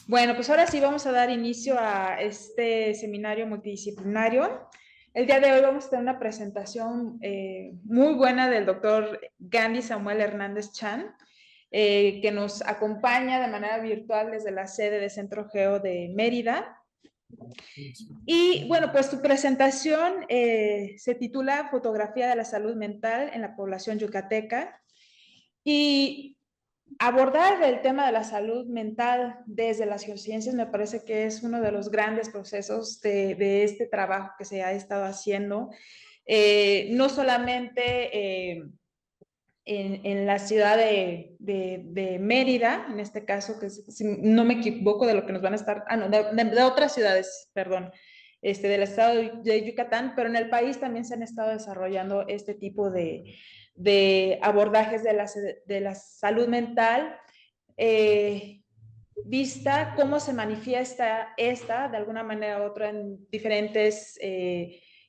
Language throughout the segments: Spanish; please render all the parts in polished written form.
Bueno, pues ahora sí vamos a dar inicio a este seminario multidisciplinario. El día de hoy vamos a tener una presentación muy buena del doctor Gandhi Samuel Hernández Chan, que nos acompaña de manera virtual desde la sede de Centro Geo de Mérida. Y bueno, pues su presentación se titula Fotografía de la salud mental en la población yucateca. Y abordar el tema de la salud mental desde las geociencias me parece que es uno de los grandes procesos de este trabajo que se ha estado haciendo, no solamente en la ciudad de Mérida, en este caso, que si no me equivoco de lo que nos van a estar, no, de otras ciudades, perdón, del estado de Yucatán, pero en el país también se han estado desarrollando este tipo de abordajes de la salud mental, vista cómo se manifiesta esta de alguna manera u otra en diferentes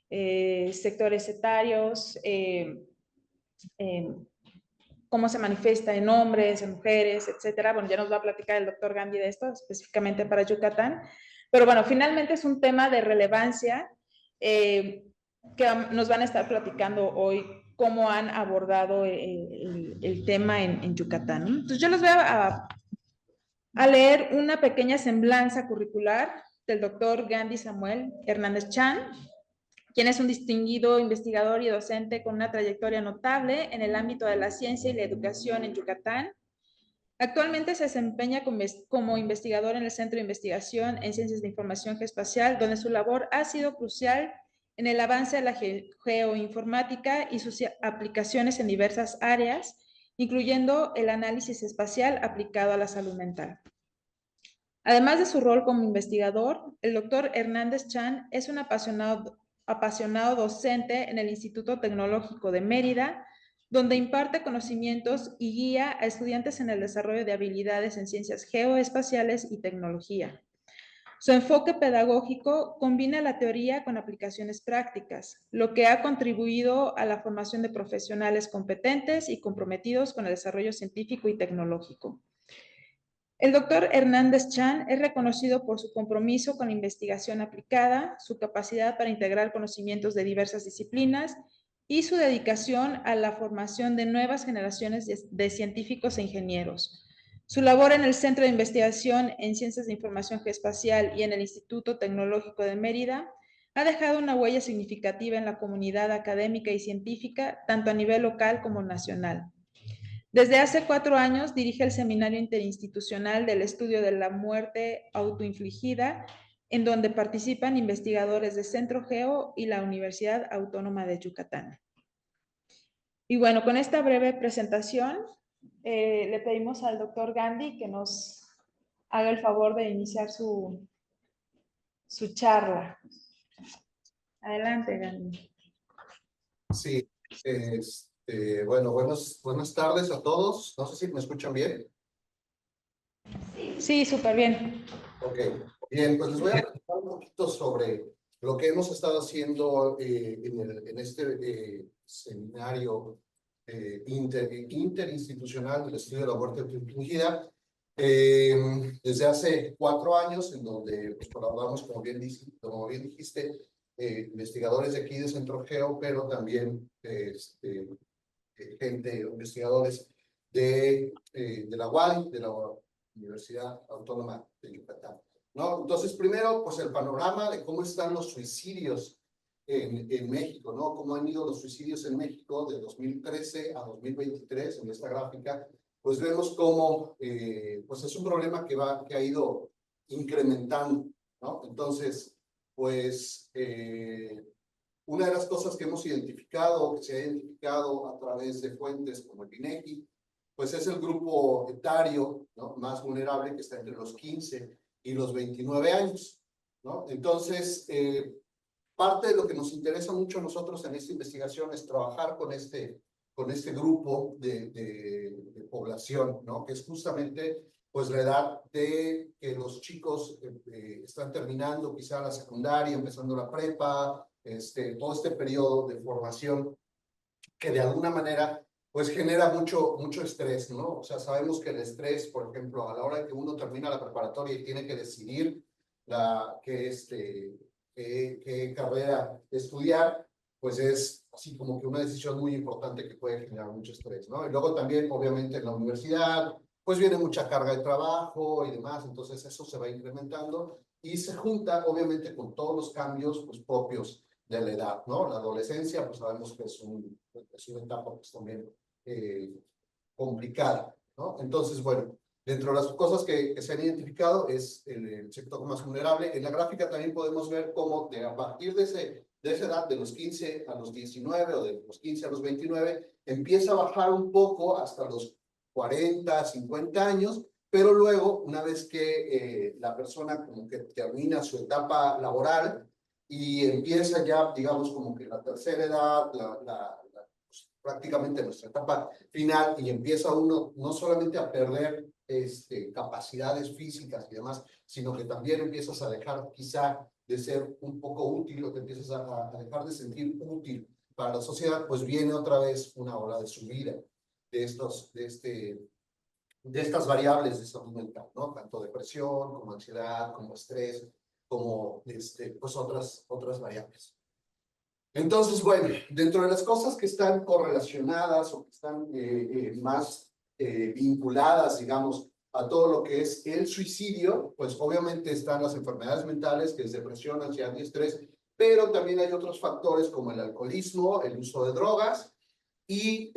sectores etarios, cómo se manifiesta en hombres, en mujeres, etcétera. Bueno, ya nos va a platicar el doctor Gandhi de esto, específicamente para Yucatán. Pero bueno, finalmente es un tema de relevancia que nos van a estar platicando hoy cómo han abordado el tema en Yucatán. Entonces yo les voy a leer una pequeña semblanza curricular del doctor Gandhi Samuel Hernández Chan, quien es un distinguido investigador y docente con una trayectoria notable en el ámbito de la ciencia y la educación en Yucatán. Actualmente se desempeña como investigador en el Centro de Investigación en Ciencias de Información Geoespacial, donde su labor ha sido crucial en el avance de la geoinformática y sus aplicaciones en diversas áreas, incluyendo el análisis espacial aplicado a la salud mental. Además de su rol como investigador, el doctor Hernández Chan es un apasionado docente en el Instituto Tecnológico de Mérida, donde imparte conocimientos y guía a estudiantes en el desarrollo de habilidades en ciencias geoespaciales y tecnología. Su enfoque pedagógico combina la teoría con aplicaciones prácticas, lo que ha contribuido a la formación de profesionales competentes y comprometidos con el desarrollo científico y tecnológico. El doctor Hernández Chan es reconocido por su compromiso con la investigación aplicada, su capacidad para integrar conocimientos de diversas disciplinas y su dedicación a la formación de nuevas generaciones de científicos e ingenieros. Su labor en el Centro de Investigación en Ciencias de Información Geoespacial y en el Instituto Tecnológico de Mérida ha dejado una huella significativa en la comunidad académica y científica, tanto a nivel local como nacional. Desde hace 4 años dirige el Seminario Interinstitucional del Estudio de la Muerte Autoinfligida, en donde participan investigadores de Centro Geo y la Universidad Autónoma de Yucatán. Y bueno, con esta breve presentación, le pedimos al doctor Gandhi que nos haga el favor de iniciar su charla. Adelante, Gandhi. Sí, bueno, buenas tardes a todos. No sé si me escuchan bien. Sí, súper bien. Ok, bien, pues les voy a platicar un poquito sobre lo que hemos estado haciendo en este seminario interinstitucional del estudio de la muerte autoinfligida desde hace 4 años, en donde pues, colaboramos, como bien dijiste, investigadores de aquí de Centro Geo, pero también investigadores de la UADY, de la Universidad Autónoma de Yucatán, ¿no? Entonces, primero, pues el panorama de cómo están los suicidios en México, ¿no? Cómo han ido los suicidios en México de 2013 a 2023, en esta gráfica, pues vemos cómo, pues es un problema que ha ido incrementando, ¿no? Entonces, pues, una de las cosas que hemos identificado, que se ha identificado a través de fuentes como el INEGI, pues es el grupo etario, ¿no?, más vulnerable, que está entre los 15 y los 29 años, ¿no? Entonces, parte de lo que nos interesa mucho a nosotros en esta investigación es trabajar con este grupo de población, ¿no?, que es justamente pues la edad de que los chicos están terminando quizá la secundaria, empezando la prepa, todo este periodo de formación que de alguna manera pues genera mucho estrés, ¿no? O sea, sabemos que el estrés, por ejemplo, a la hora de que uno termina la preparatoria y tiene que decidir qué carrera estudiar, pues es así como que una decisión muy importante que puede generar mucho estrés, ¿no? Y luego también, obviamente, en la universidad, pues viene mucha carga de trabajo y demás, entonces eso se va incrementando y se junta, obviamente, con todos los cambios pues, propios de la edad, ¿no? La adolescencia, pues sabemos que es una etapa pues también complicada, ¿no? Entonces, bueno, dentro de las cosas que se han identificado es el sector más vulnerable. En la gráfica también podemos ver cómo a partir de esa edad, de los 15 a los 19 o de los 15 a los 29, empieza a bajar un poco hasta los 40, 50 años, pero luego, una vez que la persona como que termina su etapa laboral y empieza ya, digamos, como que la tercera edad, pues, prácticamente nuestra etapa final, y empieza uno no solamente a perder capacidades físicas y demás, sino que también empiezas a dejar quizá de ser un poco útil o te empiezas a dejar de sentir útil para la sociedad, pues viene otra vez una ola de subida de estas variables de salud mental, ¿no? Tanto depresión, como ansiedad, como estrés, como pues otras variables. Entonces, bueno, dentro de las cosas que están correlacionadas o que están más vinculadas, digamos, a todo lo que es el suicidio, pues obviamente están las enfermedades mentales, que es depresión, ansiedad y estrés, pero también hay otros factores como el alcoholismo, el uso de drogas y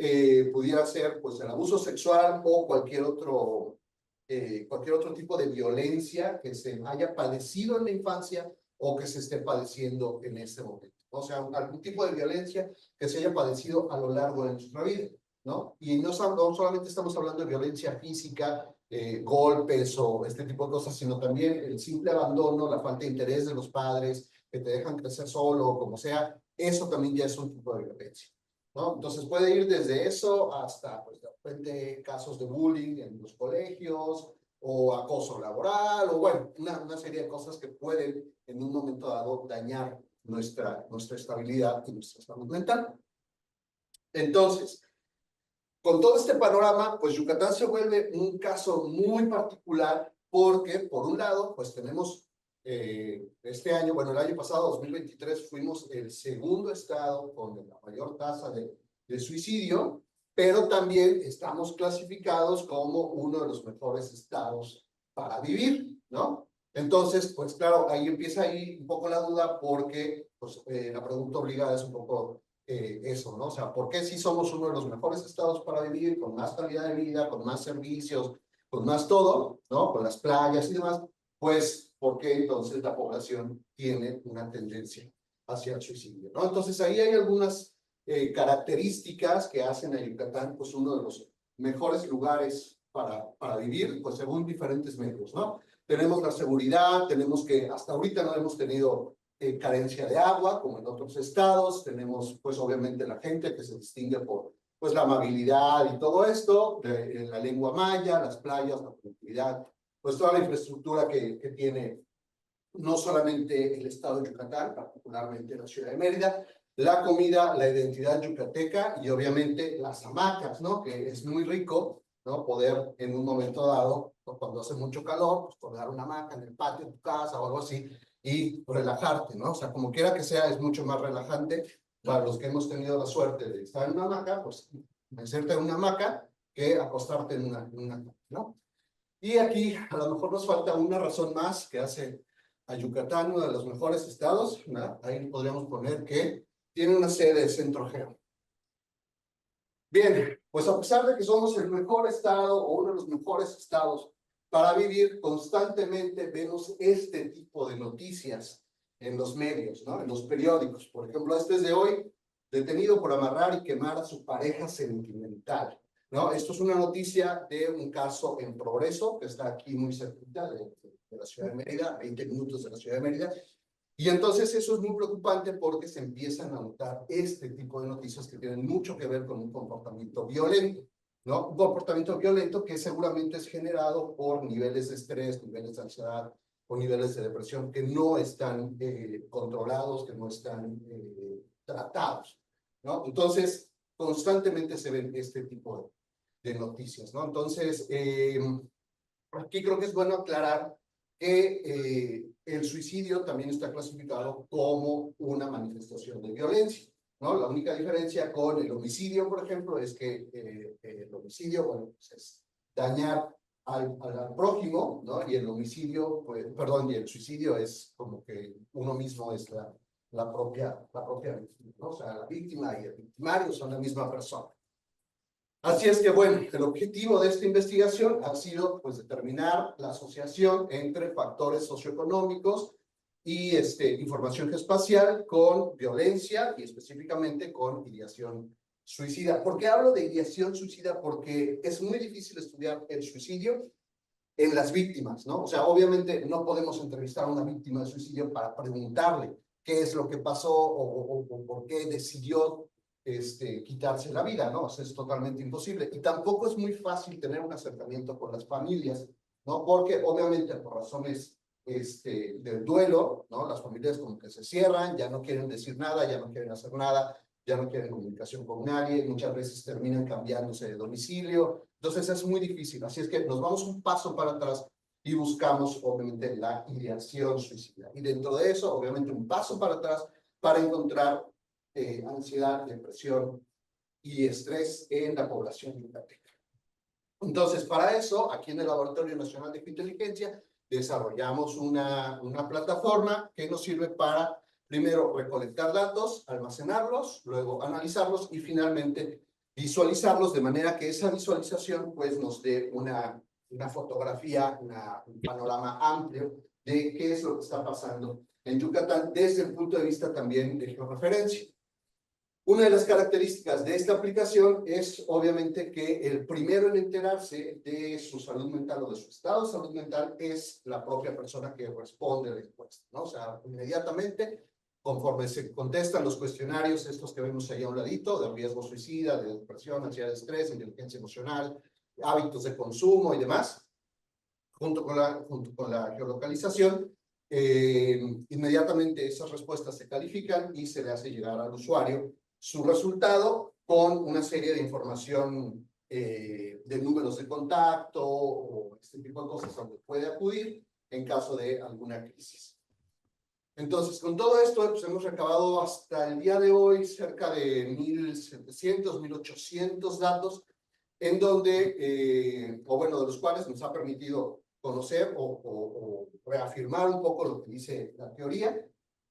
pudiera ser pues el abuso sexual o cualquier otro tipo de violencia que se haya padecido en la infancia o que se esté padeciendo en este momento. O sea, algún tipo de violencia que se haya padecido a lo largo de nuestra vida, ¿no? Y no solamente estamos hablando de violencia física, golpes o este tipo de cosas, sino también el simple abandono, la falta de interés de los padres, que te dejan crecer solo o como sea, eso también ya es un tipo de violencia, ¿no? Entonces puede ir desde eso hasta, pues, de repente, casos de bullying en los colegios o acoso laboral o, bueno, una serie de cosas que pueden en un momento dado dañar nuestra estabilidad y nuestra salud mental. Entonces, con todo este panorama, pues Yucatán se vuelve un caso muy particular porque, por un lado, pues tenemos este año, bueno, el año pasado, 2023, fuimos el segundo estado con la mayor tasa de suicidio, pero también estamos clasificados como uno de los mejores estados para vivir, ¿no? Entonces, pues claro, ahí empieza un poco la duda porque pues, la pregunta obligada es un poco eso, ¿no? O sea, ¿por qué si somos uno de los mejores estados para vivir, con más calidad de vida, con más servicios, con más todo, ¿no? Con las playas y demás, pues, ¿por qué entonces la población tiene una tendencia hacia el suicidio, ¿no? Entonces, ahí hay algunas características que hacen a Yucatán, pues, uno de los mejores lugares para vivir, pues, según diferentes medios, ¿no? Tenemos la seguridad, tenemos que hasta ahorita no hemos tenido carencia de agua, como en otros estados. Tenemos, pues, obviamente, la gente que se distingue por, pues, la amabilidad y todo esto, la lengua maya, las playas, la conectividad, pues, toda la infraestructura que tiene no solamente el estado de Yucatán, particularmente la ciudad de Mérida, la comida, la identidad yucateca y, obviamente, las hamacas, ¿no? Que es muy rico, ¿no? Poder, en un momento dado, cuando hace mucho calor, pues, poner una hamaca en el patio de tu casa o algo así, y relajarte, ¿no? O sea, como quiera que sea, es mucho más relajante para los que hemos tenido la suerte de estar en una hamaca, pues, hacerte en una hamaca que acostarte en una, ¿no? Y aquí a lo mejor nos falta una razón más que hace a Yucatán uno de los mejores estados, ¿no? Ahí podríamos poner que tiene una sede de centro geo. Bien, pues a pesar de que somos el mejor estado o uno de los mejores estados para vivir, constantemente vemos este tipo de noticias en los medios, ¿no? En los periódicos. Por ejemplo, este es de hoy: detenido por amarrar y quemar a su pareja sentimental, ¿no? Esto es una noticia de un caso en progreso que está aquí muy cerquita de la ciudad de Mérida, 20 minutos de la ciudad de Mérida. Y entonces eso es muy preocupante porque se empiezan a notar este tipo de noticias que tienen mucho que ver con un comportamiento violento, ¿no? Un comportamiento violento que seguramente es generado por niveles de estrés, niveles de ansiedad o niveles de depresión que no están controlados, que no están tratados, ¿no? Entonces, constantemente se ven este tipo de noticias, ¿no? Entonces, aquí creo que es bueno aclarar que el suicidio también está clasificado como una manifestación de violencia, ¿no? La única diferencia con el homicidio, por ejemplo, es que el homicidio, bueno, pues es dañar al prójimo, ¿no? Y el homicidio, pues, perdón, y el suicidio es como que uno mismo es la propia víctima, ¿no? O sea, la víctima y el victimario son la misma persona. Así es que, bueno, el objetivo de esta investigación ha sido, pues, determinar la asociación entre factores socioeconómicos y información geoespacial con violencia y específicamente con ideación suicida. ¿Por qué hablo de ideación suicida? Porque es muy difícil estudiar el suicidio en las víctimas, ¿no? O sea, obviamente no podemos entrevistar a una víctima de suicidio para preguntarle qué es lo que pasó o por qué decidió quitarse la vida, ¿no? O sea, es totalmente imposible. Y tampoco es muy fácil tener un acercamiento con las familias, ¿no? Porque obviamente por razones del duelo, ¿no? Las familias como que se cierran, ya no quieren decir nada, ya no quieren hacer nada, ya no quieren comunicación con nadie, muchas veces terminan cambiándose de domicilio. Entonces es muy difícil. Así es que nos vamos un paso para atrás y buscamos, obviamente, la ideación suicida. Y dentro de eso, obviamente, un paso para atrás para encontrar ansiedad, depresión y estrés en la población yucateca. Entonces, para eso, aquí en el Laboratorio Nacional de Inteligencia, desarrollamos una plataforma que nos sirve para, primero, recolectar datos, almacenarlos, luego analizarlos y finalmente visualizarlos de manera que esa visualización pues nos dé una fotografía, un panorama amplio de qué es lo que está pasando en Yucatán desde el punto de vista también de georreferencia. Una de las características de esta aplicación es obviamente que el primero en enterarse de su salud mental o de su estado de salud mental es la propia persona que responde a la encuesta, ¿no? O sea, inmediatamente, conforme se contestan los cuestionarios, estos que vemos ahí a un ladito, de riesgo suicida, de depresión, ansiedad, estrés, inteligencia emocional, hábitos de consumo y demás, junto con la geolocalización, inmediatamente esas respuestas se califican y se le hace llegar al usuario su resultado con una serie de información de números de contacto o este tipo de cosas donde puede acudir en caso de alguna crisis. Entonces, con todo esto, pues hemos recabado hasta el día de hoy cerca de 1.700, 1.800 datos, en donde, o bueno, de los cuales nos ha permitido conocer o reafirmar un poco lo que dice la teoría,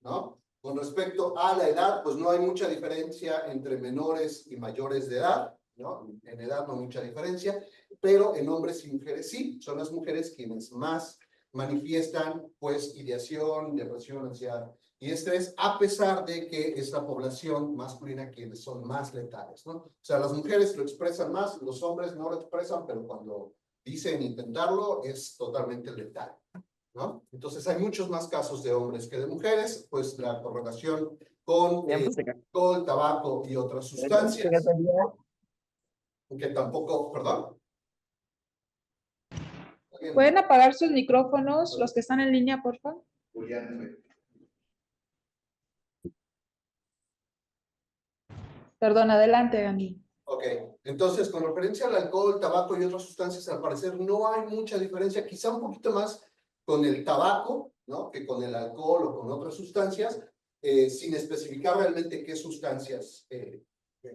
¿no? Con respecto a la edad, pues no hay mucha diferencia entre menores y mayores de edad, ¿no? En edad no hay mucha diferencia, pero en hombres y mujeres sí, son las mujeres quienes más manifiestan, pues, ideación, depresión, ansiedad y estrés, a pesar de que es la población masculina quienes son más letales, ¿no? O sea, las mujeres lo expresan más, los hombres no lo expresan, pero cuando dicen intentarlo es totalmente letal, ¿no? Entonces hay muchos más casos de hombres que de mujeres, pues la correlación con alcohol, tabaco y otras sustancias, que tampoco, perdón. ¿Pueden apagar sus micrófonos, los que están en línea, por favor? Perdón, adelante, Gandhi. Ok, entonces con referencia al alcohol, tabaco y otras sustancias, al parecer no hay mucha diferencia, quizá un poquito más con el tabaco, ¿no? Que con el alcohol o con otras sustancias, sin especificar realmente qué sustancias,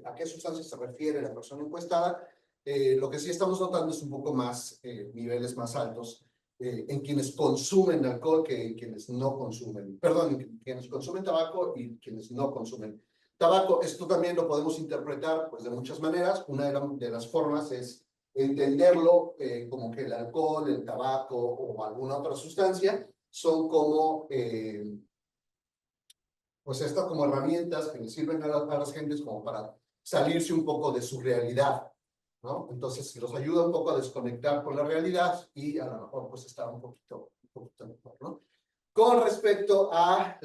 a qué sustancias se refiere la persona encuestada. Lo que sí estamos notando es un poco más, niveles más altos en quienes consumen alcohol que en quienes no consumen, perdón, quienes consumen tabaco y quienes no consumen tabaco. Esto también lo podemos interpretar pues, de muchas maneras. Una de las formas es entenderlo como que el alcohol, el tabaco o alguna otra sustancia son como, pues estas como herramientas que les sirven a las gentes como para salirse un poco de su realidad, ¿no? Entonces los ayuda un poco a desconectar con la realidad y a lo mejor pues estar un poquito mejor, ¿no? Con respecto a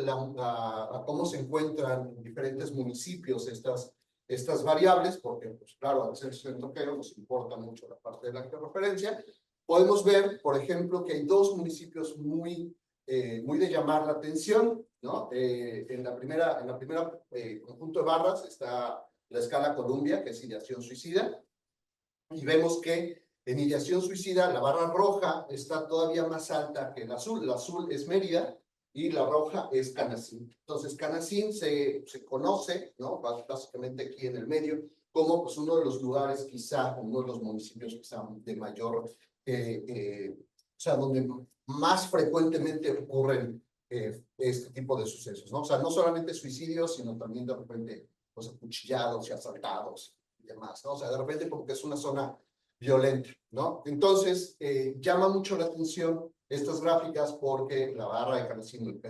cómo se encuentran en diferentes municipios estas variables, porque, pues claro, al ser centroquero nos importa mucho la parte de la georreferencia, podemos ver, por ejemplo, que hay dos municipios muy de llamar la atención, ¿no? En la primera conjunto de barras está la escala Columbia, que es ideación suicida, y vemos que en ideación suicida la barra roja está todavía más alta que el azul es Mérida, y la roja es Canacín. Entonces, Canacín se conoce, ¿no? Básicamente aquí en el medio, como pues, uno de los lugares, quizá, uno de los municipios quizá de mayor, o sea, donde más frecuentemente ocurren este tipo de sucesos, ¿no? O sea, no solamente suicidios, sino también de repente pues, acuchillados y asaltados y demás, ¿no? O sea, de repente como que es una zona violenta, ¿no? Entonces, llama mucho la atención estas gráficas porque la barra de Canacín,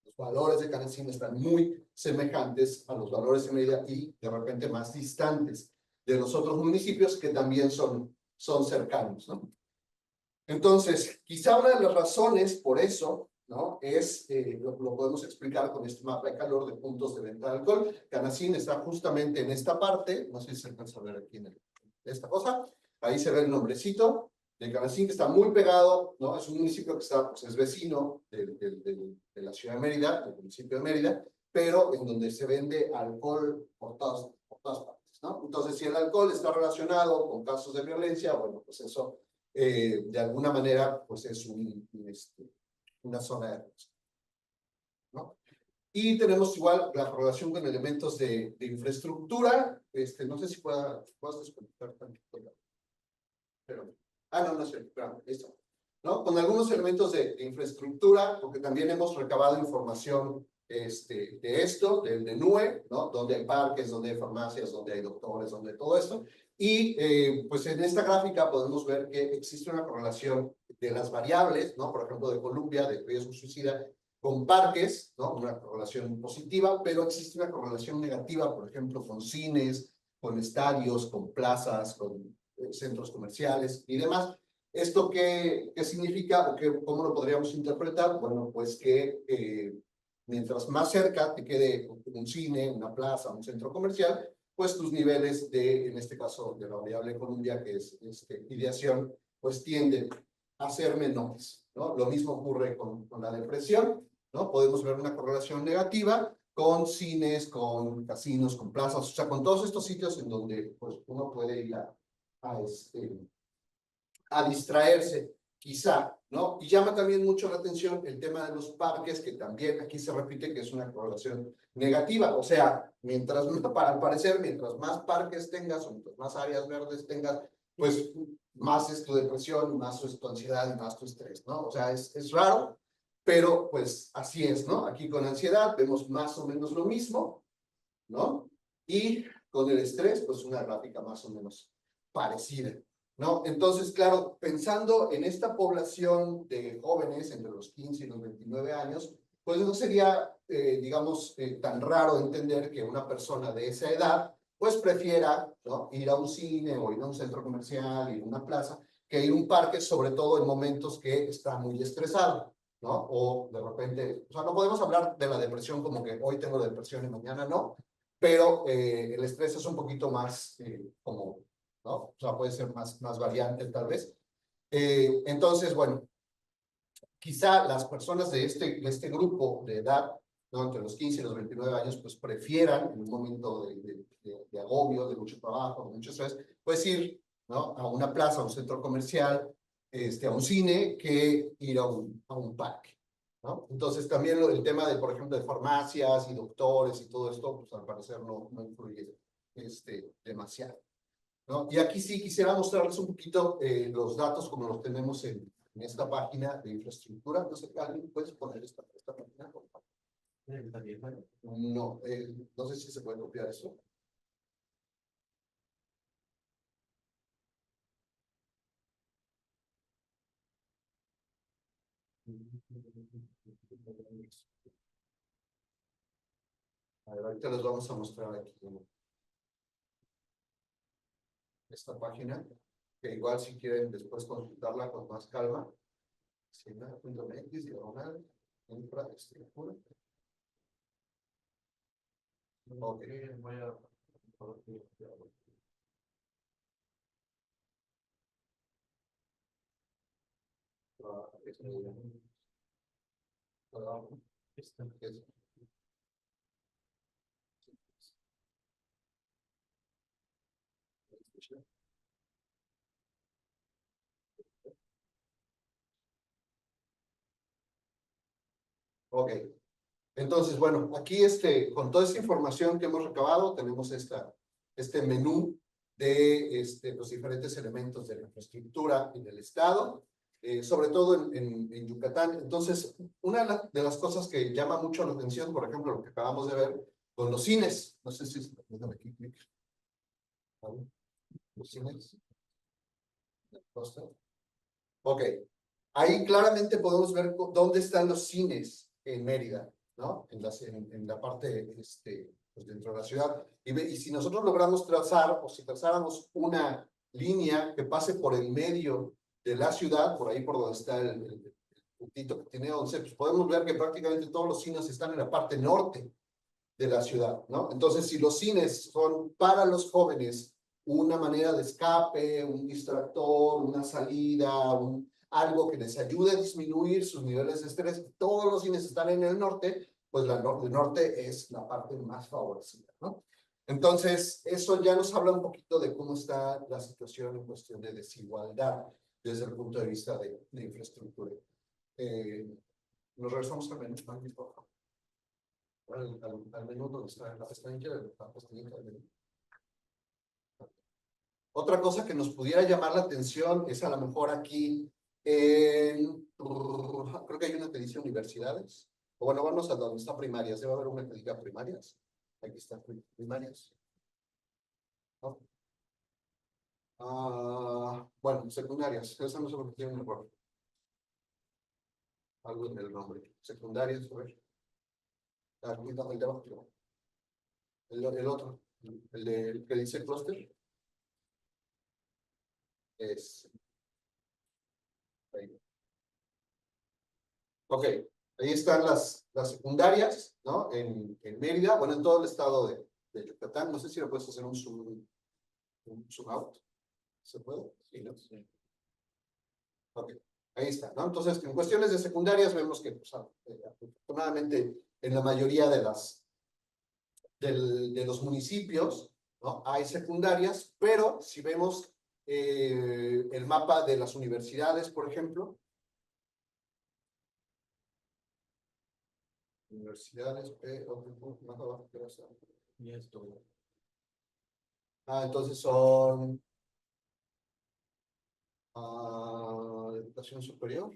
los valores de Canacín están muy semejantes a los valores de Mérida y de repente más distantes de los otros municipios que también son cercanos, ¿no? Entonces, quizá una de las razones por eso, ¿no? Es, lo podemos explicar con este mapa de calor de puntos de venta de alcohol. Canacín está justamente en esta parte, no sé si se alcanza a ver aquí en esta cosa, ahí se ve el nombrecito de Canacín, que está muy pegado, ¿no? Es un municipio que está, pues es vecino de la ciudad de Mérida, del municipio de Mérida, pero en donde se vende alcohol por todas partes, ¿no? Entonces, si el alcohol está relacionado con casos de violencia, bueno, pues eso de alguna manera, pues es una zona de riesgo, ¿no? Y tenemos igual la relación con elementos de infraestructura. No sé si puedas desconectar tantito, pero, no, no sé, claro, listo. ¿No? Con algunos elementos de infraestructura, porque también hemos recabado información de esto, del NUE, ¿no? Donde hay parques, donde hay farmacias, donde hay doctores, donde todo esto. Y pues en esta gráfica podemos ver que existe una correlación de las variables, ¿no? Por ejemplo, de Columbia, de riesgo suicida, con parques, ¿no? Una correlación positiva, pero existe una correlación negativa, por ejemplo, con cines, con estadios, con plazas, con centros comerciales y demás. ¿Esto qué significa o cómo lo podríamos interpretar? Bueno, pues que mientras más cerca te quede un cine, una plaza, un centro comercial, pues tus niveles en este caso, de la variable Columbia, que es ideación, pues tienden a ser menores, ¿no? Lo mismo ocurre con la depresión, ¿no? Podemos ver una correlación negativa con cines, con casinos, con plazas, o sea, con todos estos sitios en donde pues, uno puede ir a distraerse, quizá, ¿no? Y llama también mucho la atención el tema de los parques, que también aquí se repite que es una correlación negativa, o sea, al parecer, mientras más parques tengas, o mientras más áreas verdes tengas, pues más es tu depresión, más es tu ansiedad y más tu estrés, ¿no? O sea, es raro, pero pues así es, ¿no? Aquí con ansiedad vemos más o menos lo mismo, ¿no? Y con el estrés, pues una gráfica más o menos parecida, ¿no? Entonces, claro, pensando en esta población de jóvenes entre los 15 y los 29 años, pues no sería, digamos, tan raro entender que una persona de esa edad, pues prefiera, ¿no? Ir a un cine o ir a un centro comercial, ir a una plaza, que ir a un parque, sobre todo en momentos que está muy estresado, ¿no? O de repente, o sea, no podemos hablar de la depresión como que hoy tengo depresión y mañana no, pero el estrés es un poquito más como, ¿no? O sea, puede ser más variante tal vez. Entonces, bueno, quizá las personas de este grupo de edad, ¿no? Entre los 15 y los 29 años, pues prefieran en un momento de agobio, de mucho trabajo, de mucho estrés, pues ir, ¿no? A una plaza, a un centro comercial, a un cine, que ir a un parque, ¿no? Entonces también el tema de, por ejemplo, de farmacias y doctores y todo esto, pues al parecer no influye demasiado, ¿no? Y aquí sí quisiera mostrarles un poquito los datos como los tenemos en esta página de infraestructura. No sé, ¿alguien puede poner esta página? No, no sé si se puede copiar eso. A ver, ahorita les vamos a mostrar aquí esta página, que igual si quieren después consultarla con más calma. Siena.mx, infraestructura. Ok, voy a... Ok. Entonces, bueno, aquí con toda esta información que hemos recabado, tenemos este menú de los diferentes elementos de la infraestructura en el estado, sobre todo en Yucatán. Entonces, una de las cosas que llama mucho la atención, por ejemplo, lo que acabamos de ver con los cines, no sé si déjame aquí clic. Los cines. Ok, ahí claramente podemos ver dónde están los cines en Mérida, ¿no? En la parte, pues dentro de la ciudad. Y si nosotros logramos trazar, o si trazáramos una línea que pase por el medio de la ciudad, por ahí por donde está el puntito que tiene 11, pues podemos ver que prácticamente todos los cines están en la parte norte de la ciudad, ¿no? Entonces, si los cines son para los jóvenes una manera de escape, un distractor, una salida, algo que les ayude a disminuir sus niveles de estrés, todos los cines están en el norte, pues el norte es la parte más favorecida, ¿no? Entonces, eso ya nos habla un poquito de cómo está la situación en cuestión de desigualdad desde el punto de vista de infraestructura. Nos regresamos al menú, por favor. Al menú donde está la pestañita del menú. Otra cosa que nos pudiera llamar la atención es a lo mejor aquí, creo que hay una que dice universidades, o bueno, vamos a donde está primarias, debe haber una que diga primarias, aquí está primarias. ¿No? Bueno, secundarias, esa no se me tiene un error. Algo en el nombre, secundarias, a ver. El de abajo, el otro, el que dice cluster. Es. Ahí. Ok, ahí están las secundarias, ¿no? En Mérida, bueno, en todo el estado de Yucatán. No sé si lo puedes hacer un zoom out. ¿Se puede? Sí, ¿no? Sí. Ok, ahí está, ¿no? Entonces, en cuestiones de secundarias vemos que, pues, afortunadamente, en la mayoría de los municipios, ¿no? Hay secundarias, pero si vemos el mapa de las universidades, por ejemplo, universidades, más abajo, y esto. Entonces son educación superior.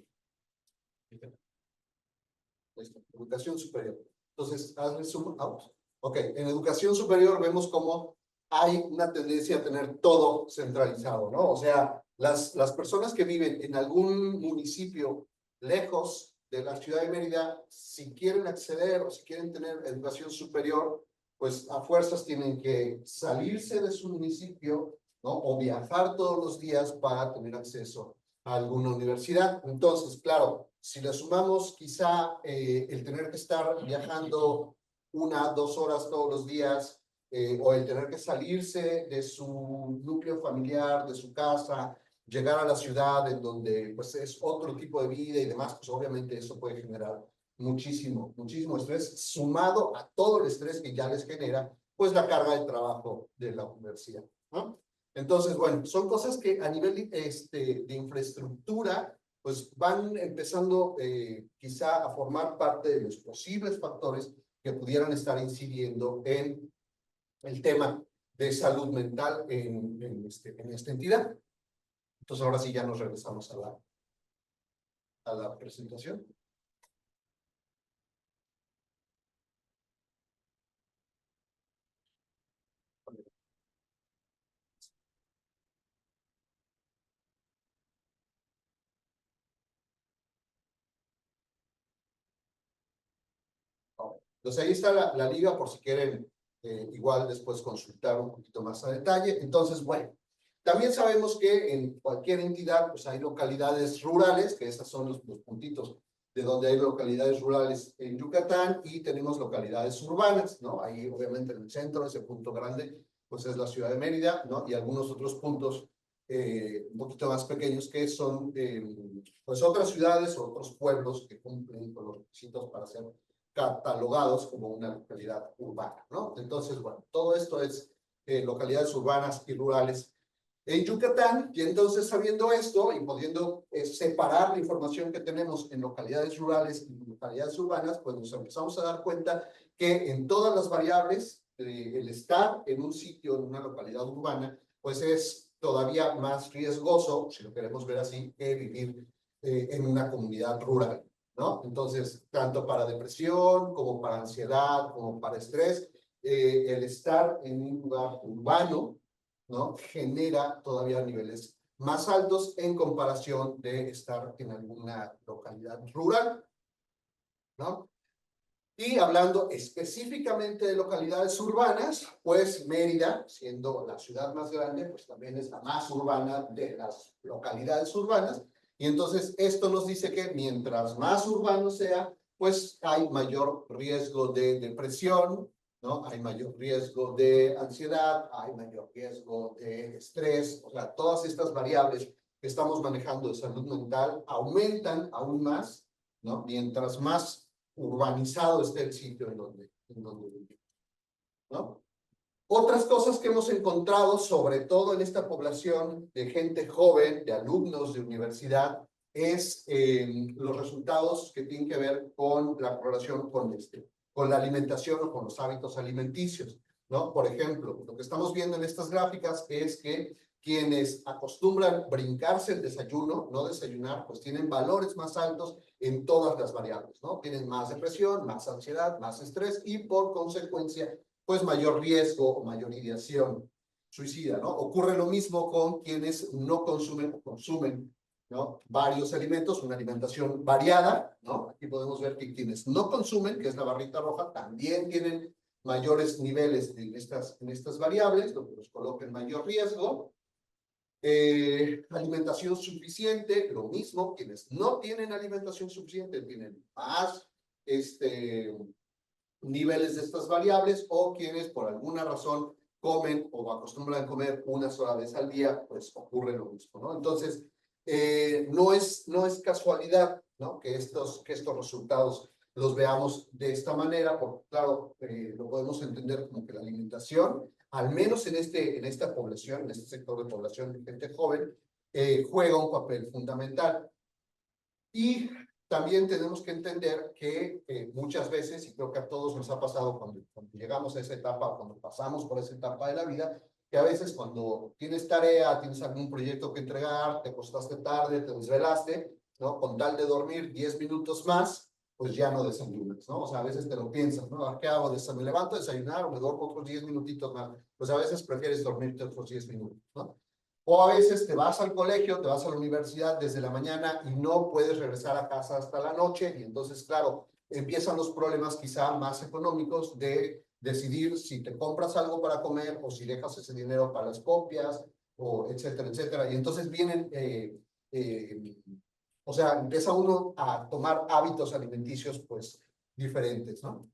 Educación superior. Entonces, hazle zoom out. Ok, en educación superior vemos cómo hay una tendencia a tener todo centralizado, ¿no? O sea, las personas que viven en algún municipio lejos de la ciudad de Mérida, si quieren acceder o si quieren tener educación superior, pues a fuerzas tienen que salirse de su municipio, ¿no? O viajar todos los días para tener acceso a alguna universidad. Entonces, claro, si le sumamos quizá el tener que estar viajando 1, 2 horas todos los días, o el tener que salirse de su núcleo familiar, de su casa, llegar a la ciudad en donde pues es otro tipo de vida y demás, pues obviamente eso puede generar muchísimo estrés, sumado a todo el estrés que ya les genera pues la carga de trabajo de la universidad, ¿no? Entonces, bueno, son cosas que a nivel de infraestructura pues van empezando quizá a formar parte de los posibles factores que pudieran estar incidiendo en el tema de salud mental en esta entidad. Entonces, ahora sí ya nos regresamos a la presentación. Entonces, ahí está la liga por si quieren igual después consultar un poquito más a detalle. Entonces, bueno, también sabemos que en cualquier entidad pues hay localidades rurales, que estos son los puntitos de donde hay localidades rurales en Yucatán, y tenemos localidades urbanas, ¿no? Ahí obviamente en el centro, ese punto grande, pues es la ciudad de Mérida, ¿no? Y algunos otros puntos un poquito más pequeños que son pues otras ciudades o otros pueblos que cumplen con los requisitos para ser catalogados como una localidad urbana, ¿no? Entonces, bueno, todo esto es localidades urbanas y rurales. En Yucatán, y entonces sabiendo esto y pudiendo separar la información que tenemos en localidades rurales y localidades urbanas, pues nos empezamos a dar cuenta que en todas las variables, el estar en un sitio, en una localidad urbana, pues es todavía más riesgoso, si lo queremos ver así, que vivir en una comunidad rural, ¿no? Entonces, tanto para depresión, como para ansiedad, como para estrés, el estar en un lugar urbano, ¿no? Genera todavía niveles más altos en comparación de estar en alguna localidad rural, ¿no? Y hablando específicamente de localidades urbanas, pues Mérida, siendo la ciudad más grande, pues también es la más urbana de las localidades urbanas. Y entonces esto nos dice que mientras más urbano sea, pues hay mayor riesgo de depresión, ¿no? Hay mayor riesgo de ansiedad, hay mayor riesgo de estrés. O sea, todas estas variables que estamos manejando de salud mental aumentan aún más, ¿no? Mientras más urbanizado esté el sitio en donde vivimos, ¿no? Otras cosas que hemos encontrado, sobre todo en esta población de gente joven, de alumnos de universidad, es los resultados que tienen que ver con la correlación con la alimentación o con los hábitos alimenticios, ¿no? Por ejemplo, lo que estamos viendo en estas gráficas es que quienes acostumbran brincarse el desayuno, no desayunar, pues tienen valores más altos en todas las variables, ¿no? Tienen más depresión, más ansiedad, más estrés y por consecuencia, pues mayor riesgo o mayor ideación suicida, ¿no? Ocurre lo mismo con quienes no consumen o consumen, ¿no? Varios alimentos, una alimentación variada, ¿no? Aquí podemos ver que quienes no consumen, que es la barrita roja, también tienen mayores niveles en estas variables, lo que los coloca en mayor riesgo. Alimentación suficiente, lo mismo, quienes no tienen alimentación suficiente tienen más niveles de estas variables, o quienes por alguna razón comen o acostumbran a comer una sola vez al día, pues ocurre lo mismo, ¿no? Entonces, no es casualidad, ¿no? Que estos resultados los veamos de esta manera, porque claro, lo podemos entender como que la alimentación, al menos en esta población, en este sector de población de gente joven, juega un papel fundamental. Y también tenemos que entender que muchas veces, y creo que a todos nos ha pasado cuando llegamos a esa etapa, cuando pasamos por esa etapa de la vida, que a veces cuando tienes tarea, tienes algún proyecto que entregar, te acostaste tarde, te desvelaste, ¿no? Con tal de dormir 10 minutos más, pues ya no desayunas, ¿no? O sea, a veces te lo piensas, ¿no? ¿Qué hago? ¿Me levanto a desayunar o me duermo otros 10 minutitos más? Pues a veces prefieres dormirte otros 10 minutos, ¿no? O a veces te vas al colegio, te vas a la universidad desde la mañana y no puedes regresar a casa hasta la noche, y entonces, claro, empiezan los problemas quizá más económicos de decidir si te compras algo para comer o si dejas ese dinero para las copias, o etcétera, etcétera. Y entonces vienen, o sea, empieza uno a tomar hábitos alimenticios, pues, diferentes, ¿no?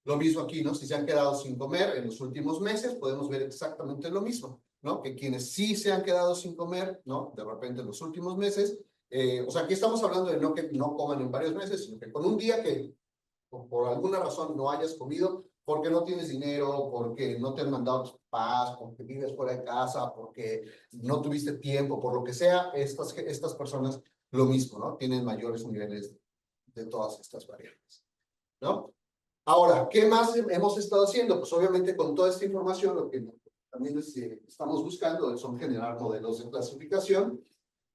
Lo mismo aquí, ¿no? Si se han quedado sin comer en los últimos meses, podemos ver exactamente lo mismo, ¿no? Que quienes sí se han quedado sin comer, ¿no? De repente en los últimos meses, o sea, aquí estamos hablando de no que no coman en varios meses, sino que con un día que por alguna razón no hayas comido, porque no tienes dinero, porque no te han mandado tus papás, porque vives fuera de casa, porque no tuviste tiempo, por lo que sea, estas personas lo mismo, ¿no? Tienen mayores niveles de todas estas variables, ¿no? Ahora, ¿qué más hemos estado haciendo? Pues obviamente con toda esta información lo que también estamos buscando son generar modelos de clasificación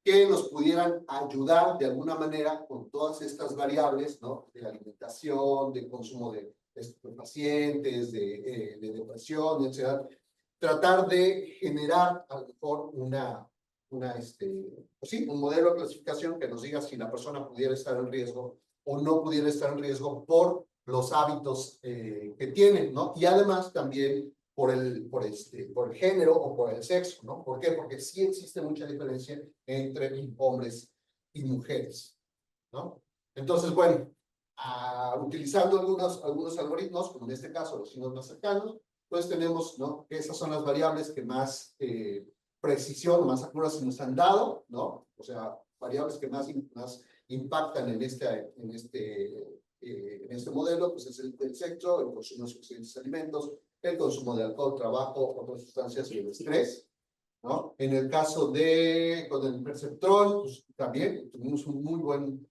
que nos pudieran ayudar de alguna manera con todas estas variables, ¿no? De alimentación, de consumo de estupefacientes, de depresión, etc. Tratar de generar a lo mejor pues sí, un modelo de clasificación que nos diga si la persona pudiera estar en riesgo o no pudiera estar en riesgo por los hábitos que tienen, ¿no? Y además también por el género o por el sexo, ¿no? ¿Por qué? Porque sí existe mucha diferencia entre hombres y mujeres, ¿no? Entonces, bueno, utilizando algunos algoritmos, como en este caso los signos más cercanos, pues tenemos, ¿no? Que esas son las variables que más precisión, más accuracy nos han dado, ¿no? O sea, variables que más impactan en este modelo, pues es el sexo, el consumo de suficientes alimentos, el consumo de alcohol, trabajo, otras sustancias y el estrés, ¿no? En el caso de con el perceptrón, pues también tuvimos un muy buen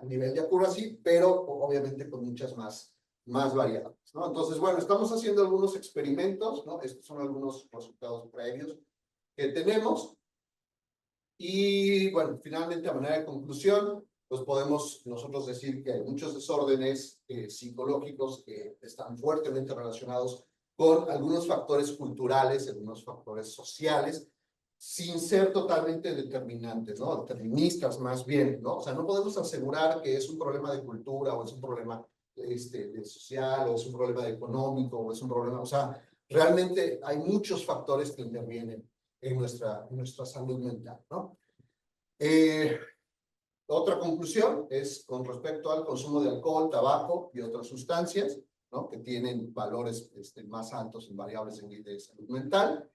nivel de accuracy, pero obviamente con muchas más variables, ¿no? Entonces, bueno, estamos haciendo algunos experimentos, ¿no? Estos son algunos resultados previos que tenemos. Y, bueno, finalmente, a manera de conclusión, pues podemos nosotros decir que hay muchos desórdenes psicológicos que están fuertemente relacionados con algunos factores culturales, algunos factores sociales, sin ser totalmente determinantes, ¿no? Deterministas más bien, ¿no? O sea, no podemos asegurar que es un problema de cultura o es un problema de social o es un problema económico o es un problema, o sea, realmente hay muchos factores que intervienen en nuestra salud mental, ¿no? Otra conclusión es con respecto al consumo de alcohol, tabaco y otras sustancias, ¿no? Que tienen valores más altos en variables de salud mental,